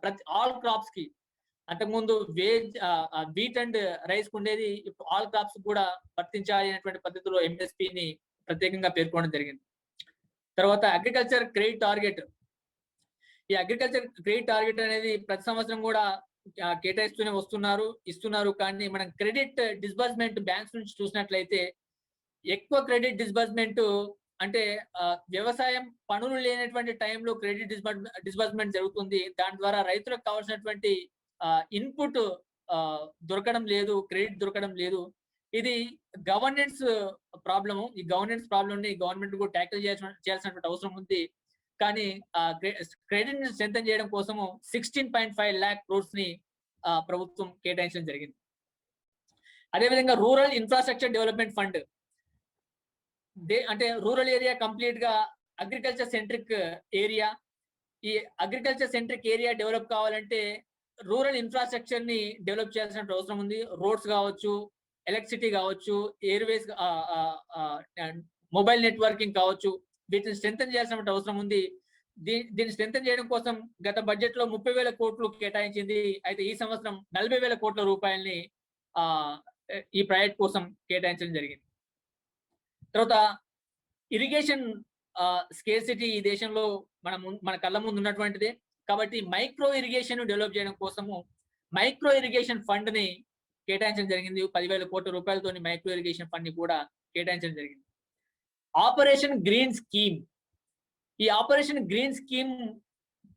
ప్రతి ఆల్ క్రాప్స్ కి, అంతకుముందు వీట్ అండ్ రైస్ ఉండేది, ఇప్పుడు ఆల్ క్రాప్స్ కూడా వర్తించాలి అనేటువంటి పద్ధతిలో ఎంఎస్పీని ప్రత్యేకంగా పేర్కొనడం జరిగింది. తర్వాత అగ్రికల్చర్ క్రెడిట్ టార్గెట్. ఈ అగ్రికల్చర్ క్రెడిట్ టార్గెట్ అనేది ప్రతి సంవత్సరం కూడా కేటాయిస్తూనే ఇస్తున్నారు. కానీ మనం క్రెడిట్ డిస్బర్స్మెంట్ బ్యాంక్స్ నుంచి చూసినట్లయితే ఎక్కువ క్రెడిట్ డిస్బర్స్మెంట్ అంటే వ్యవసాయం పనులు లేనటువంటి టైంలో క్రెడిట్ డిస్బర్స్మెంట్ జరుగుతుంది. దాని ద్వారా రైతులకు కావాల్సినటువంటి ఇన్పుట్ దొరకడం లేదు, క్రెడిట్ దొరకడం లేదు. ఇది governance problem. E governance problem ని గవర్నమెంట్ కూడా ట్యాకిల్ చేయాల్సినటువంటి అవసరం ఉంది. కానీ క్రెడిట్ ని స్ట్రెంథెన్ చేయడం కోసము 16.5 lakh crores ని ప్రభుత్వం కేటాయించడం జరిగింది. అదేవిధంగా రూరల్ ఇన్ఫ్రాస్ట్రక్చర్ డెవలప్మెంట్ ఫండ్, అంటే రూరల్ ఏరియా కంప్లీట్ గా అగ్రికల్చర్ సెంట్రిక్ ఏరియా. ఈ అగ్రికల్చర్ సెంట్రిక్ ఏరియా డెవలప్ కావాలంటే రూరల్ ఇన్ఫ్రాస్ట్రక్చర్ ని డెవలప్ చేయాల్సిన అవసరం ఉంది. రోడ్స్ కావచ్చు, ఎలక్ట్రిసిటీ కావచ్చు, ఎయిర్వేస్, మొబైల్ నెట్వర్కింగ్ కావచ్చు, వీటిని స్ట్రెంథెన్ చేయాల్సిన అవసరం ఉంది. దీన్ని స్ట్రెంథెన్ చేయడం కోసం గత బడ్జెట్ లో 30,000 కోట్లు కేటాయించింది. అయితే ఈ సంవత్సరం 40,000 కోట్ల రూపాయలని ఈ ప్రాజెక్ట్ కోసం కేటాయించడం జరిగింది. తర్వాత ఇరిగేషన్ స్కేర్సిటీ ఈ దేశంలో మన కళ్ళ ముందు ఉన్నటువంటిదే. కాబట్టి మైక్రో ఇరిగేషన్ డెవలప్ చేయడం కోసము మైక్రో ఇరిగేషన్ ఫండ్ ని కేటాయించడం జరిగింది. 10,000 కోట్ల రూపాయలతోని మైక్రో ఇరిగేషన్ ఫండ్ ని కూడా కేటాయించడం జరిగింది. Operation Green scheme. ఈ Operation Green scheme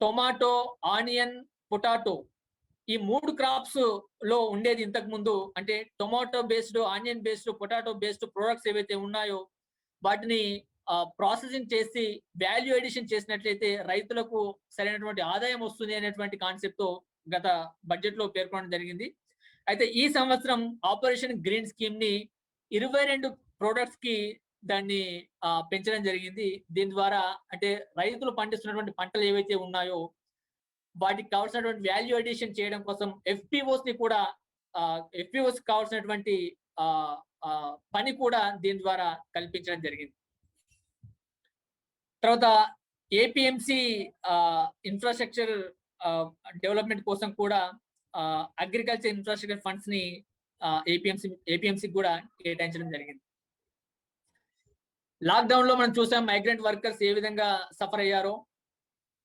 tomato, onion, potato ఈ 3 క్రాప్స్ లో ఉండేది ఇంతకు ముందు. అంటే tomato based, onion based, potato based products ఏవైతే ఉన్నాయో వాటిని ప్రాసెసింగ్ చేసి వాల్యూ ఎడిషన్ చేసినట్లయితే రైతులకు సరైనటువంటి ఆదాయం వస్తుంది అనేటువంటి కాన్సెప్ట్ తో గత బడ్జెట్ లో పేర్కొనడం జరిగింది. అయితే ఈ సంవత్సరం ఆపరేషన్ గ్రీన్ స్కీమ్ ని 22 ప్రొడక్ట్స్ కి దాన్ని పెంచడం జరిగింది. దీని ద్వారా అంటే రైతులు పండిస్తున్నటువంటి పంటలు ఏవైతే ఉన్నాయో వాటికి కావాల్సినటువంటి వాల్యూ అడిషన్ చేయడం కోసం ఎఫ్పిఓస్ ని కూడా ఎఫ్పిఓస్ కావాల్సినటువంటి పని కూడా దీని ద్వారా కల్పించడం జరిగింది. తర్వాత ఏపీఎంసి ఇన్ఫ్రాస్ట్రక్చర్ డెవలప్మెంట్ కోసం కూడా అగ్రికల్చర్ ఇన్ఫ్రాస్ట్రక్చర్ ఫండ్స్ ని ఏపీఎంసి కూడా కేటాయించడం జరిగింది. లాక్డౌన్ లో మనం చూసాం మైగ్రెంట్ వర్కర్స్ ఏ విధంగా సఫర్ అయ్యారో.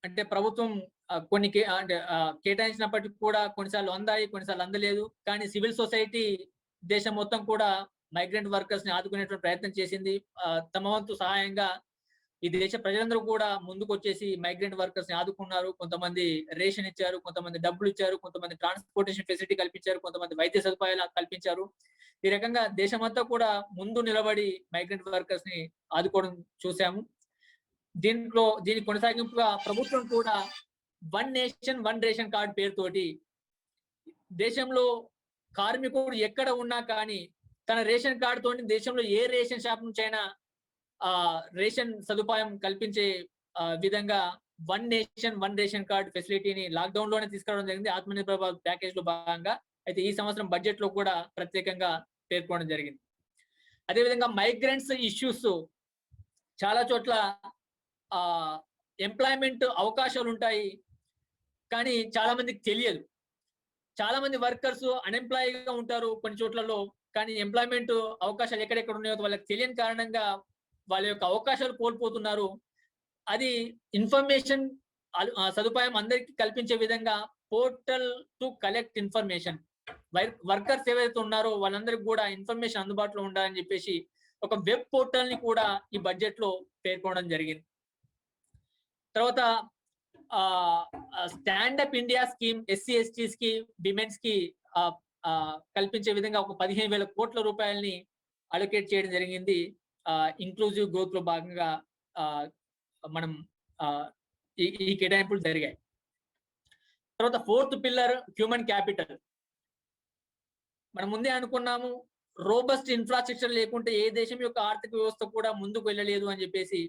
అంటే ప్రభుత్వం కొన్ని కేటాయించినప్పటికీ కూడా కొన్నిసార్లు అందాయి, కొన్నిసార్లు అందలేదు. కానీ సివిల్ సొసైటీ దేశం మొత్తం కూడా మైగ్రెంట్ వర్కర్స్ ని ఆదుకునేటువంటి ప్రయత్నం చేసింది. తమ వంతు సహాయంగా ఈ దేశ ప్రజలందరూ కూడా ముందుకు వచ్చేసి మైగ్రెంట్ వర్కర్స్ ని ఆదుకున్నారు. కొంతమంది రేషన్ ఇచ్చారు, కొంతమంది డబ్బులు ఇచ్చారు, కొంతమంది ట్రాన్స్పోర్టేషన్ ఫెసిలిటీ కల్పించారు, కొంతమంది వైద్య సదుపాయాలు కల్పించారు. ఈ రకంగా దేశమంతా కూడా ముందు నిలబడి మైగ్రెంట్ వర్కర్స్ ని ఆదుకోవడం చూసాము. దీని కొనసాగింపుగా ప్రభుత్వం కూడా 1 నేషన్ 1 రేషన్ కార్డ్ పేరుతోటి దేశంలో కార్మికుడు ఎక్కడ ఉన్నా కానీ తన రేషన్ కార్డు తోటి దేశంలో ఏ రేషన్ షాప్ నుంచి అయినా రేషన్ సదుపాయం కల్పించే విధంగా 1 నేషన్ 1 రేషన్ కార్డ్ ఫెసిలిటీని లాక్డౌన్ లోనే తీసుకురావడం జరిగింది, ఆత్మనిర్భర్ భారత్ ప్యాకేజ్ లో భాగంగా. అయితే ఈ సంవత్సరం బడ్జెట్ లో కూడా ప్రత్యేకంగా పేర్కొనడం జరిగింది. అదేవిధంగా మైగ్రెంట్స్ ఇష్యూస్ చాలా చోట్ల ఎంప్లాయ్మెంట్ అవకాశాలు ఉంటాయి కానీ చాలా మందికి తెలియదు. చాలా మంది వర్కర్స్ అన్ఎంప్లాయ్గా ఉంటారు కొన్ని చోట్లలో, కానీ ఎంప్లాయ్మెంట్ అవకాశాలు ఎక్కడెక్కడ ఉన్నాయో వాళ్ళకి తెలియని కారణంగా వాళ్ళ యొక్క అవకాశాలు కోల్పోతున్నారు. అది ఇన్ఫర్మేషన్ సదుపాయం అందరికీ కల్పించే విధంగా portal to collect information, workers ఎవరైతే ఉన్నారో వాళ్ళందరికీ కూడా ఇన్ఫర్మేషన్ అందుబాటులో ఉండాలని చెప్పేసి ఒక వెబ్ పోర్టల్ ని కూడా ఈ బడ్జెట్ లో పేర్కొనడం జరిగింది. తర్వాత stand up India scheme SC STs కి విమెన్స్ కి కల్పించే విధంగా ఒక 15,000 కోట్ల రూపాయలని అలొకేట్ చేయడం జరిగింది. ఇంక్లూజివ్ గ్రోత్ లో భాగంగా మనం ఈ కేటాయింపులు జరిగాయి. తర్వాత 4th పిల్లర్ హ్యూమన్ క్యాపిటల్. మనం ముందే అనుకున్నాము, రోబస్ట్ ఇన్ఫ్రాస్ట్రక్చర్ లేకుంటే ఏ దేశం యొక్క ఆర్థిక వ్యవస్థ కూడా ముందుకు వెళ్ళలేదు అని చెప్పేసి.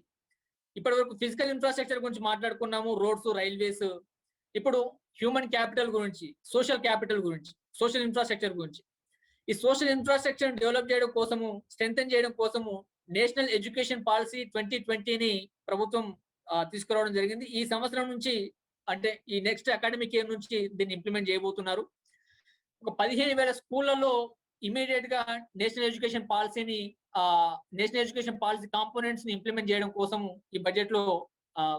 ఇప్పటి వరకు ఫిజికల్ ఇన్ఫ్రాస్ట్రక్చర్ గురించి మాట్లాడుకున్నాము, రోడ్స్, రైల్వేస్. ఇప్పుడు హ్యూమన్ క్యాపిటల్ గురించి, సోషల్ క్యాపిటల్ గురించి, సోషల్ ఇన్ఫ్రాస్ట్రక్చర్ గురించి. ఈ సోషల్ ఇన్ఫ్రాస్ట్రక్చర్ డెవలప్ చేయడం కోసము, స్ట్రెంథెన్ చేయడం కోసము నేషనల్ ఎడ్యుకేషన్ పాలసీ 2020ని ప్రభుత్వం తీసుకురావడం జరిగింది. ఈ సంవత్సరం నుంచి, అంటే ఈ నెక్స్ట్ అకాడమిక్ ఇయర్ నుంచి దీన్ని ఇంప్లిమెంట్ చేయబోతున్నారు. ఒక 15,000 స్కూళ్లలో ఇమీడియట్ గా నేషనల్ ఎడ్యుకేషన్ పాలసీని, నేషనల్ ఎడ్యుకేషన్ పాలసీ కాంపోనెంట్స్ ని ఇంప్లిమెంట్ చేయడం కోసం ఈ బడ్జెట్ లో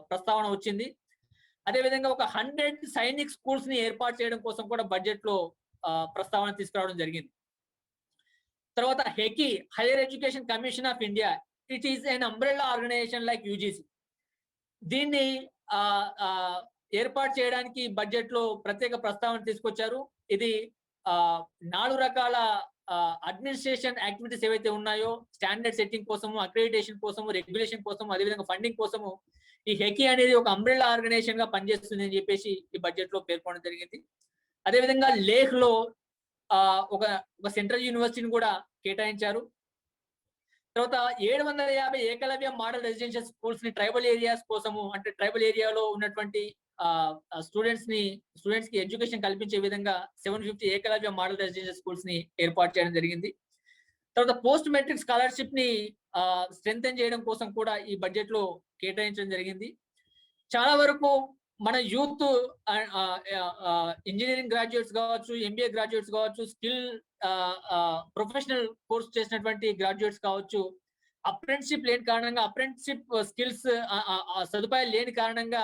ప్రస్తావన వచ్చింది. అదేవిధంగా ఒక 100 సైనిక్ స్కూల్స్ ని ఏర్పాటు చేయడం కోసం కూడా బడ్జెట్ లో ప్రస్తావన తీసుకురావడం జరిగింది. తర్వాత HECI, higher education commission of India, it is an umbrella organisation like UGC. దీన్ని ఏర్పాటు చేయడానికి బడ్జెట్ లో ప్రత్యేక ప్రస్తావన తీసుకొచ్చారు. ఇది 4 రకాల అడ్మినిస్ట్రేషన్ యాక్టివిటీస్ ఏవైతే ఉన్నాయో, స్టాండర్డ్ సెట్టింగ్ కోసము, అక్రెడిటేషన్ కోసము, రెగ్యులేషన్ కోసము, అదేవిధంగా ఫండింగ్ కోసము ఈ హెకి అనేది ఒక అంబ్రెల్లా ఆర్గనైజేషన్ గా పనిచేస్తుంది అని చెప్పేసి ఈ బడ్జెట్ లో పేర్కొనడం జరిగింది. అదేవిధంగా లేహ్ లో ఒక సెంట్రల్ యూనివర్సిటీని కూడా కేటాయించారు. తర్వాత 750 ఏకలవ్య మోడల్ రెసిడెన్షియల్ స్కూల్స్ ని ట్రైబల్ ఏరియాస్ కోసము, అంటే ట్రైబల్ ఏరియాలో ఉన్నటువంటి స్టూడెంట్స్ కి ఎడ్యుకేషన్ కల్పించే విధంగా 750 ఏకలవ్య మోడల్ రెసిడెన్షియల్ స్కూల్స్ ని ఏర్పాటు చేయడం జరిగింది. తర్వాత పోస్ట్ మెట్రిక్ స్కాలర్షిప్ ని స్ట్రెంథెన్ చేయడం కోసం కూడా ఈ బడ్జెట్ లో కేటాయించడం జరిగింది. చాలా వరకు మన యూత్, ఇంజనీరింగ్ గ్రాడ్యుయేట్స్ కావచ్చు, ఎంబీఏ గ్రాడ్యుయేట్స్ కావచ్చు, స్కిల్ ప్రొఫెషనల్ కోర్స్ చేసినటువంటి గ్రాడ్యుయేట్స్ కావచ్చు, అప్రెంటిస్షిప్ లేని కారణంగా, అప్రెంటిస్షిప్ స్కిల్స్ సదుపాయాలు లేని కారణంగా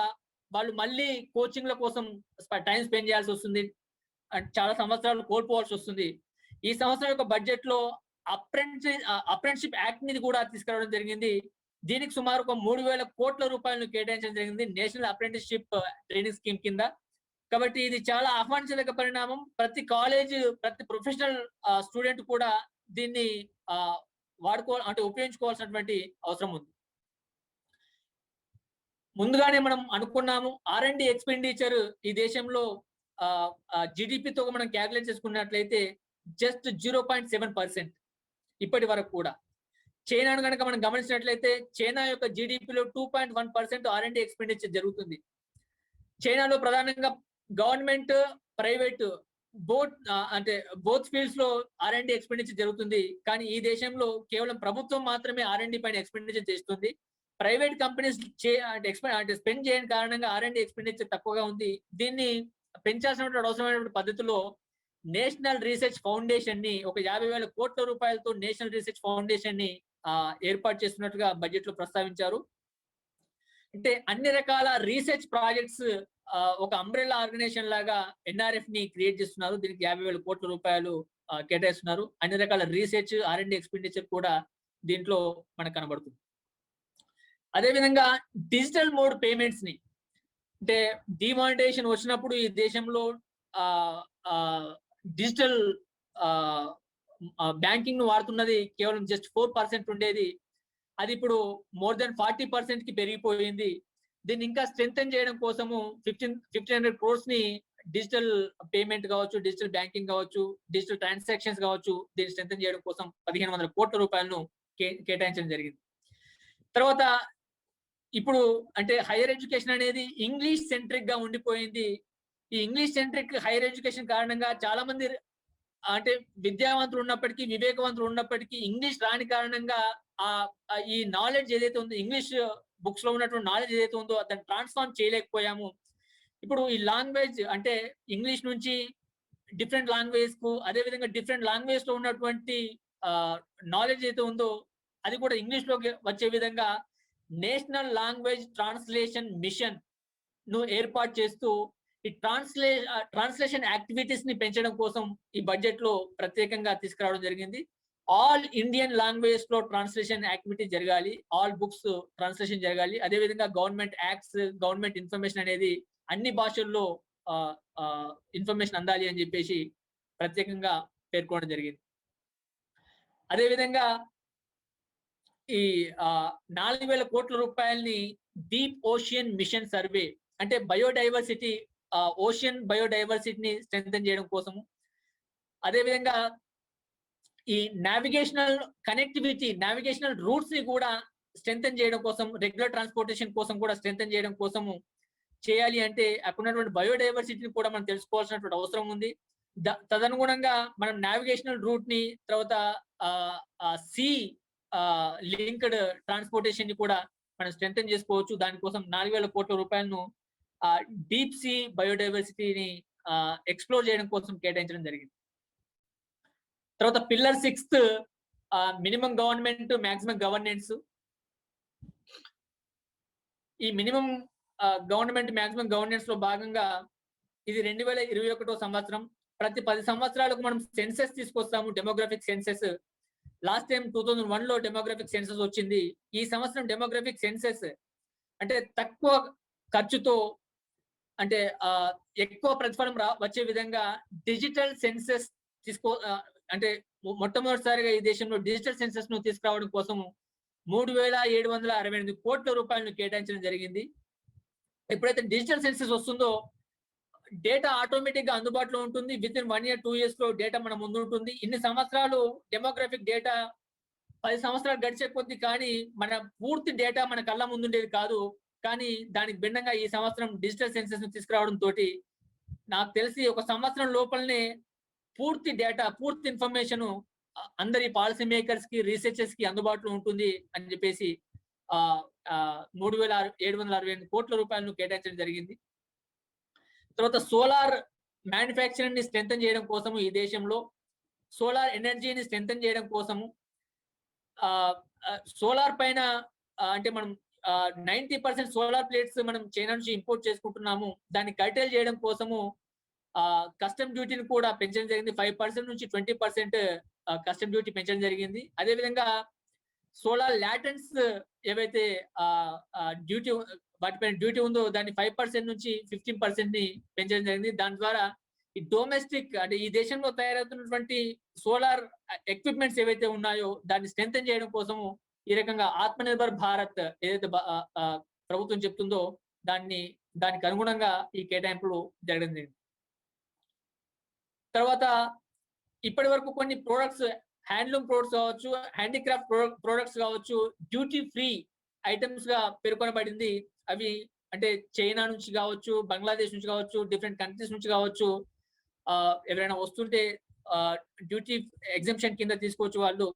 వాళ్ళు మళ్ళీ కోచింగ్ల కోసం టైం స్పెండ్ చేయాల్సి వస్తుంది. చాలా సంవత్సరాలు కోల్పోవాల్సి వస్తుంది. ఈ సంవత్సరం యొక్క బడ్జెట్ లో అప్రెంటిస్షిప్ యాక్ట్ ని కూడా తీసుకురావడం జరిగింది. దీనికి సుమారు ఒక 3,000 కోట్ల రూపాయలను కేటాయించడం జరిగింది నేషనల్ అప్రెంటిస్షిప్ ట్రైనింగ్ స్కీమ్ కింద. కాబట్టి ఇది చాలా ఆహ్వానించదగ్గ పరిణామం. ప్రతి కాలేజ్, ప్రతి ప్రొఫెషనల్ స్టూడెంట్ కూడా దీన్ని అంటే ఉపయోగించుకోవాల్సినటువంటి అవసరం ఉంది. ముందుగానే మనం అనుకున్నాము, R&D ఎక్స్పెండిచర్ ఈ దేశంలో జీడిపితో మనం క్యాలిక్యులేట్ చేసుకున్నట్లయితే జస్ట్ 0.7% ఇప్పటి వరకు కూడా. చైనాను కనుక మనం గమనించినట్లయితే చైనా యొక్క జీడిపిలో 2.1% R&D ఎక్స్పెండిచర్ జరుగుతుంది. చైనాలో ప్రధానంగా గవర్నమెంట్, ప్రైవేట్ బోత్ ఫీల్డ్స్ లో R&D ఎక్స్పెండిచర్ జరుగుతుంది. కానీ ఈ దేశంలో కేవలం ప్రభుత్వం మాత్రమే R&D పైన ఎక్స్పెండిచర్ చేస్తుంది. ప్రైవేట్ కంపెనీస్ స్పెండ్ చేయని కారణంగా R&D ఎక్స్పెండిచర్ తక్కువగా ఉంది. దీన్ని పెంచాల్సినటువంటి అవసరమైన పద్ధతిలో నేషనల్ రీసెర్చ్ ఫౌండేషన్ ని, ఒక 50,000 కోట్ల రూపాయలతో నేషనల్ రీసెర్చ్ ఫౌండేషన్ ని ఏర్పాటు చేస్తున్నట్టుగా బడ్జెట్ లో ప్రస్తావించారు. అంటే అన్ని రకాల రీసెర్చ్ ప్రాజెక్ట్స్ ఒక అంబ్రెల్లా ఆర్గనైజేషన్ లాగా NRF ని క్రియేట్ చేస్తున్నారు. దీనికి 50,000 కోట్ల రూపాయలు కేటాయిస్తున్నారు. అన్ని రకాల రీసెర్చ్, R&D ఎక్స్పెండిచర్ కూడా దీంట్లో మనకు కనబడుతుంది. అదేవిధంగా డిజిటల్ మోడ్ పేమెంట్స్ ని, అంటే డిమానిటైజేషన్ వచ్చినప్పుడు ఈ దేశంలో డిజిటల్ బ్యాంకింగ్ ను వాడుతున్నది కేవలం జస్ట్ 4% ఉండేది. అది ఇప్పుడు మోర్ దెన్ 40% కి పెరిగిపోయింది. దీన్ని ఇంకా స్ట్రెంథెన్ చేయడం కోసము 1,500 crores ని డిజిటల్ పేమెంట్ కావచ్చు, డిజిటల్ బ్యాంకింగ్ కావచ్చు, డిజిటల్ ట్రాన్సాక్షన్స్ కావచ్చు, దీన్ని స్ట్రెంథెన్ చేయడం కోసం 1,500 కోట్ల రూపాయలను కేటాయించడం జరిగింది. తర్వాత ఇప్పుడు అంటే హైయర్ ఎడ్యుకేషన్ అనేది ఇంగ్లీష్ సెంట్రిక్ గా ఉండిపోయింది. ఈ ఇంగ్లీష్ సెంట్రిక్ హైయర్ ఎడ్యుకేషన్ కారణంగా చాలా మంది అంటే విద్యావంతులు ఉన్నప్పటికీ, వివేకవంతులు ఉన్నప్పటికీ ఇంగ్లీష్ రాని కారణంగా ఈ నాలెడ్జ్ ఏదైతే ఉందో, ఇంగ్లీష్ బుక్స్ లో ఉన్నటువంటి నాలెడ్జ్ ఏదైతే ఉందో దాన్ని ట్రాన్స్ఫార్మ్ చేయలేకపోయాము. ఇప్పుడు ఈ లాంగ్వేజ్, అంటే ఇంగ్లీష్ నుంచి డిఫరెంట్ లాంగ్వేజ్ కు, అదే విధంగా డిఫరెంట్ లాంగ్వేజ్ లో ఉన్నటువంటి నాలెడ్జ్ అయితే ఉందో అది కూడా ఇంగ్లీష్ లోకి వచ్చే విధంగా నేషనల్ లాంగ్వేజ్ ట్రాన్స్లేషన్ మిషన్ ను ఏర్పాటు చేస్తూ ఈ ట్రాన్స్లేషన్ యాక్టివిటీస్ ని పెంచడం కోసం ఈ బడ్జెట్ లో ప్రత్యేకంగా తీసుకురావడం జరిగింది. ఆల్ ఇండియన్ లాంగ్వేజెస్ లో ట్రాన్స్లేషన్ యాక్టివిటీ జరగాలి, ఆల్ బుక్స్ ట్రాన్స్లేషన్ జరగాలి. అదేవిధంగా గవర్నమెంట్ యాక్ట్స్, గవర్నమెంట్ ఇన్ఫర్మేషన్ అనేది అన్ని భాషల్లో ఇన్ఫర్మేషన్ అందాలి అని చెప్పేసి ప్రత్యేకంగా పేర్కొనడం జరిగింది. అదేవిధంగా ఈ 4,000 కోట్ల రూపాయలని డీప్ ఓషియన్ మిషన్ సర్వే అంటే బయోడైవర్సిటీ, ఓషియన్ బయోడైవర్సిటీని స్ట్రెంథెన్ చేయడం కోసము, అదేవిధంగా ఈ నావిగేషనల్ కనెక్టివిటీ, నావిగేషనల్ రూట్స్ ని కూడా స్ట్రెంథెన్ చేయడం కోసం, రెగ్యులర్ ట్రాన్స్పోర్టేషన్ కోసం కూడా స్ట్రెంథెన్ చేయడం కోసము చేయాలి. అంటే అక్కడ ఉన్నటువంటి బయోడైవర్సిటీని కూడా మనం తెలుసుకోవాల్సినటువంటి అవసరం ఉంది. తదనుగుణంగా మనం నావిగేషనల్ రూట్ ని, తర్వాత సీ లింక్డ్ ట్రాన్స్పోర్టేషన్ ని కూడా మనం స్ట్రెంథెన్ చేసుకోవచ్చు. దానికోసం 4,000 కోట్ల రూపాయలను డీప్ సీ బయోడైవర్సిటీని ఎక్స్ప్లోర్ చేయడం కోసం కేటాయించడం జరిగింది. తర్వాత pillar 6 minimum government maximum governance. ఈ మినిమం గవర్నమెంట్ మాక్సిమం గవర్నెన్స్ లో భాగంగా ఇది 2021 సంవత్సరం. ప్రతి 10 సంవత్సరాలకు మనం సెన్సెస్ తీసుకొస్తాము, డెమోగ్రఫిక్ సెన్సెస్. లాస్ట్ టైం 2001 లో డెమోగ్రఫిక్ సెన్సెస్ వచ్చింది. ఈ సంవత్సరం డెమోగ్రఫిక్ సెన్సెస్ అంటే తక్కువ ఖర్చుతో అంటే ఎక్కువ ప్రతిఫలం వచ్చే విధంగా డిజిటల్ సెన్సెస్ అంటే మొట్టమొదటిసారిగా ఈ దేశంలో డిజిటల్ సెన్సెస్ ను తీసుకురావడం కోసం 3,768 కోట్ల రూపాయలను కేటాయించడం జరిగింది. ఎప్పుడైతే డిజిటల్ సెన్సెస్ వస్తుందో డేటా ఆటోమేటిక్ గా అందుబాటులో ఉంటుంది. విత్ ఇన్ 1 year 2 years లో డేటా మన ముందు ఉంటుంది. ఇన్ని సంవత్సరాలు డెమోగ్రఫిక్ డేటా 10 సంవత్సరాలు గడిచే కొద్ది కానీ మన పూర్తి డేటా మన కళ్ళ ముందుండేది కాదు. కానీ దానికి భిన్నంగా ఈ సంవత్సరం డిజిటల్ సెన్సెస్ ను తీసుకురావడం తోటి నాకు తెలిసి ఒక సంవత్సరం లోపలనే పూర్తి డేటా, పూర్తి ఇన్ఫర్మేషన్ అందరి పాలసీ మేకర్స్ కి, రీసెర్చర్స్ కి అందుబాటులో ఉంటుంది అని చెప్పేసి 3,768 కోట్ల రూపాయలను కేటాయించడం జరిగింది. తర్వాత సోలార్ మ్యానుఫ్యాక్చరింగ్ ని స్ట్రెంథెన్ చేయడం కోసము, ఈ దేశంలో సోలార్ ఎనర్జీని స్ట్రెంథెన్ చేయడం కోసము, సోలార్ పైన అంటే మనం 90% సోలార్ ప్లేట్స్ మనం చైనా నుంచి ఇంపోర్ట్ చేసుకుంటున్నాము. దాన్ని కర్టైల్ చేయడం కోసము కస్టమ్ డ్యూటీని కూడా పెంచడం జరిగింది. 5% నుంచి 20% కస్టమ్ డ్యూటీ పెంచడం జరిగింది. అదేవిధంగా సోలార్ లాటెన్స్ ఏవైతే డ్యూటీ వాటిపైన డ్యూటీ ఉందో దాన్ని 5% నుంచి 15% ని పెంచడం జరిగింది. దాని ద్వారా ఈ డొమెస్టిక్ అంటే ఈ దేశంలో తయారవుతున్నటువంటి సోలార్ ఎక్విప్మెంట్స్ ఏవైతే ఉన్నాయో దాన్ని స్ట్రెంథెన్ చేయడం కోసము ఈ రకంగా ఆత్మనిర్భర్ భారత్ ఏదైతే ప్రభుత్వం చెప్తుందో దానికి అనుగుణంగా ఈ కేటాయింపులు జరగడం జరిగింది. తర్వాత ఇప్పటి వరకు కొన్ని ప్రొడక్ట్స్, హ్యాండ్లూమ్ ప్రొడక్ట్స్ కావచ్చు, హ్యాండీక్రాఫ్ట్ ప్రొడక్ట్స్ కావచ్చు, డ్యూటీ ఫ్రీ ఐటమ్స్ గా పేర్కొనబడింది. అవి అంటే చైనా నుంచి కావచ్చు, బంగ్లాదేశ్ నుంచి కావచ్చు, డిఫరెంట్ కంట్రీస్ నుంచి కావచ్చు. ఎవరైనా వస్తుంటే డ్యూటీ ఎగ్జెంప్షన్ కింద తీసుకోవచ్చు వాళ్ళు.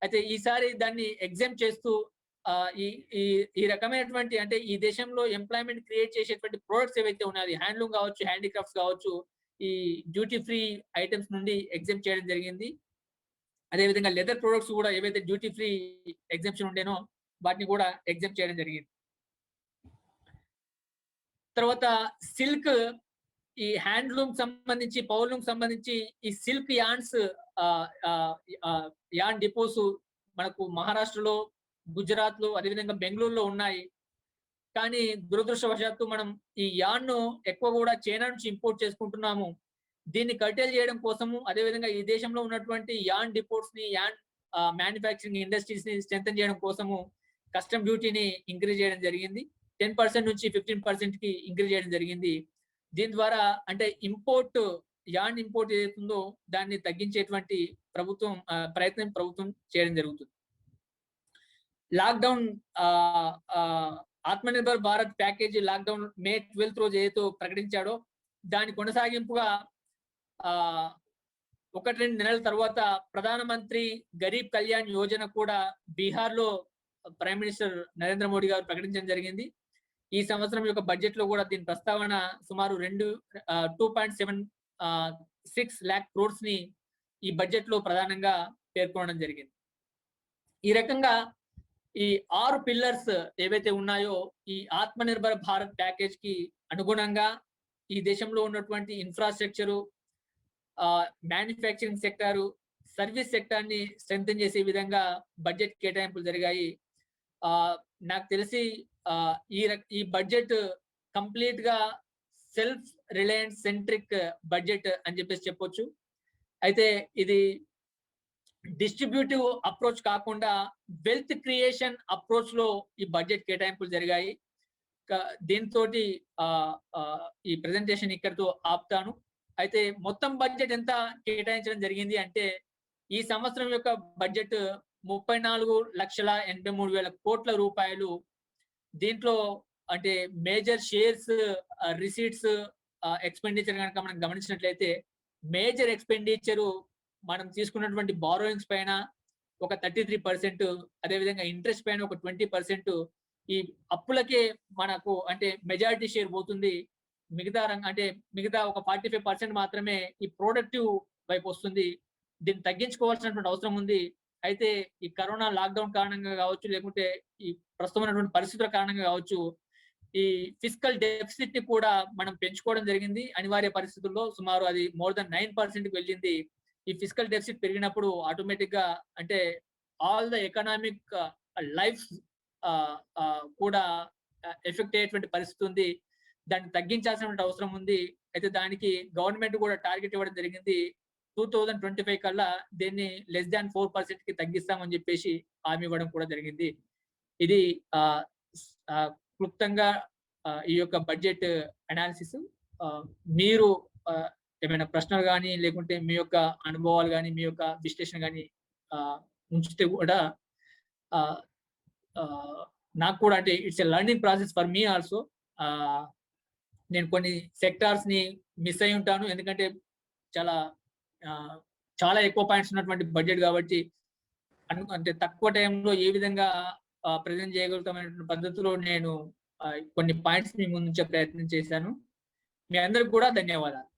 అయితే ఈసారి దాన్ని ఎగ్జెంప్ట్ చేస్తూ ఈ రకమైనటువంటి అంటే ఈ దేశంలో ఎంప్లాయ్మెంట్ క్రియేట్ చేసేటువంటి ప్రొడక్ట్స్ ఏవైతే ఉన్నాయో, హ్యాండ్లూమ్ కావచ్చు, హ్యాండీక్రాఫ్ట్స్ కావచ్చు, ఈ డ్యూటీ ఫ్రీ ఐటమ్స్ నుండి ఎగ్జెంప్ట్ చేయడం జరిగింది. అదేవిధంగా లెదర్ ప్రొడక్ట్స్ కూడా ఏవైతే డ్యూటీ ఫ్రీ ఎగ్జెంప్షన్ ఉండేనో వాటిని కూడా ఎగ్జెంప్ట్ చేయడం జరిగింది. తర్వాత సిల్క్, ఈ హ్యాండ్లూమ్ సంబంధించి, పవర్లూమ్ సంబంధించి ఈ సిల్క్ యాన్స్ యాన్ డిపోస్ మనకు మహారాష్ట్రలో, గుజరాత్ లో, అదేవిధంగా బెంగళూరులో ఉన్నాయి. కానీ దురదృష్టవశాత్తు మనం ఈ యాన్ ను ఎక్కువ కూడా చైనా నుంచి ఇంపోర్ట్ చేసుకుంటున్నాము. దీన్ని కర్టైల్ చేయడం కోసము, అదేవిధంగా ఈ దేశంలో ఉన్నటువంటి యాన్ డిపోట్స్ ని, యాన్ మ్యానుఫ్యాక్చరింగ్ ఇండస్ట్రీస్ ని స్ట్రెంథెన్ చేయడం కోసము కస్టమ్ డ్యూటీని ఇంక్రీజ్ చేయడం జరిగింది. 10% నుంచి 15% కి ఇంక్రీజ్ చేయడం జరిగింది. దీని ద్వారా అంటే యాన్ ఇంపోర్ట్ ఏదైతుందో దాన్ని తగ్గించేటువంటి ప్రయత్నం ప్రభుత్వం చేయడం జరుగుతుంది. Lockdown Atmanirbhar Bharat package lockdown May 12th రోజు ఏదైతే ప్రకటించాడో దాని కొనసాగింపుగా 1-2 నెలల తర్వాత ప్రధానమంత్రి గరీబ్ కళ్యాణ్ యోజన కూడా బీహార్ లో ప్రైమ్ మినిస్టర్ నరేంద్ర మోడీ గారు ప్రకటించడం జరిగింది. ఈ సంవత్సరం యొక్క బడ్జెట్ లో కూడా దీని ప్రస్తావన సుమారు 2.76 lakh crores ని ఈ బడ్జెట్ లో ప్రధానంగా పేర్కొనడం జరిగింది. ఈ రకంగా ఈ 6 పిల్లర్స్ ఏవైతే ఉన్నాయో ఈ ఆత్మనిర్భర్ భారత్ ప్యాకేజ్ కి అనుగుణంగా ఈ దేశంలో ఉన్నటువంటి infrastructure, manufacturing sector, service sector ని స్ట్రెంథెన్ చేసే విధంగా బడ్జెట్ కేటాయింపులు జరిగాయి. నాకు తెలిసి ఈ బడ్జెట్ కంప్లీట్ గా సెల్ఫ్ రిలయన్స్ సెంట్రిక్ బడ్జెట్ అని చెప్పొచ్చు. అయితే ఇది డిస్ట్రిబ్యూటివ్ అప్రోచ్ కాకుండా వెల్త్ క్రియేషన్ అప్రోచ్ లో ఈ బడ్జెట్ కేటాయింపులు జరిగాయి. దీంతో ఈ ప్రెజెంటేషన్ ఇక్కడితో ఆపుతాను. అయితే మొత్తం బడ్జెట్ ఎంత కేటాయించడం జరిగింది అంటే ఈ సంవత్సరం యొక్క బడ్జెట్ 34,83,000 కోట్ల రూపాయలు. దీంట్లో అంటే మేజర్ షేర్స్, రిసీట్స్, ఎక్స్పెండిచర్ కనుక మనం గమనించినట్లయితే మేజర్ ఎక్స్పెండిచరు మనం తీసుకున్నటువంటి బారోయింగ్స్ పైన ఒక 33%, అదేవిధంగా ఇంట్రెస్ట్ పైన ఒక 20%. ఈ అప్పులకే మనకు అంటే మెజారిటీ షేర్ పోతుంది. మిగతా ఒక 45% మాత్రమే ఈ ప్రొడక్టివ్ వైపు వస్తుంది. దీన్ని తగ్గించుకోవాల్సినటువంటి అవసరం ఉంది. అయితే ఈ కరోనా లాక్డౌన్ కారణంగా కావచ్చు, లేకుంటే ఈ ప్రస్తుతమైనటువంటి పరిస్థితుల కారణంగా కావచ్చు, ఈ ఫిస్కల్ డెఫిసిట్ ని కూడా మనం పెంచుకోవడం జరిగింది. అనివార్య పరిస్థితుల్లో సుమారు అది మోర్ దెన్ 9% వెళ్ళింది. ఈ ఫిస్కల్ డెఫిసిట్ పెరిగినప్పుడు ఆటోమేటిక్ గా అంటే ఆల్ ద ఎకనామిక్ లైఫ్ కూడా ఎఫెక్ట్ అయ్యేటువంటి పరిస్థితి ఉంది. దాన్ని తగ్గించాల్సినటువంటి అవసరం ఉంది. అయితే దానికి గవర్నమెంట్ కూడా టార్గెట్ ఇవ్వడం జరిగింది. 2025 కల్లా దీన్ని <4% కి తగ్గిస్తామని చెప్పేసి హామీ ఇవ్వడం కూడా జరిగింది. ఇది క్లుప్తంగా ఈ యొక్క బడ్జెట్ అనాలిసిస్. మీరు ఏమైనా ప్రశ్నలు కానీ, లేకుంటే మీ యొక్క అనుభవాలు కానీ, మీ యొక్క విశ్లేషణ కానీ ఉంచితే కూడా నాకు కూడా అంటే it's a learning process for me also. నేను కొన్ని సెక్టార్స్ ని మిస్ అయి ఉంటాను, ఎందుకంటే చాలా ఎక్కువ పాయింట్స్ ఉన్నటువంటి బడ్జెట్ కాబట్టి అంటే తక్కువ టైంలో ఏ విధంగా ప్రజెంట్ చేయగలుగుతామనే పద్ధతిలో నేను కొన్ని పాయింట్స్ మీ ముందు ఉంచే ప్రయత్నం చేశాను. మీ అందరికి కూడా ధన్యవాదాలు.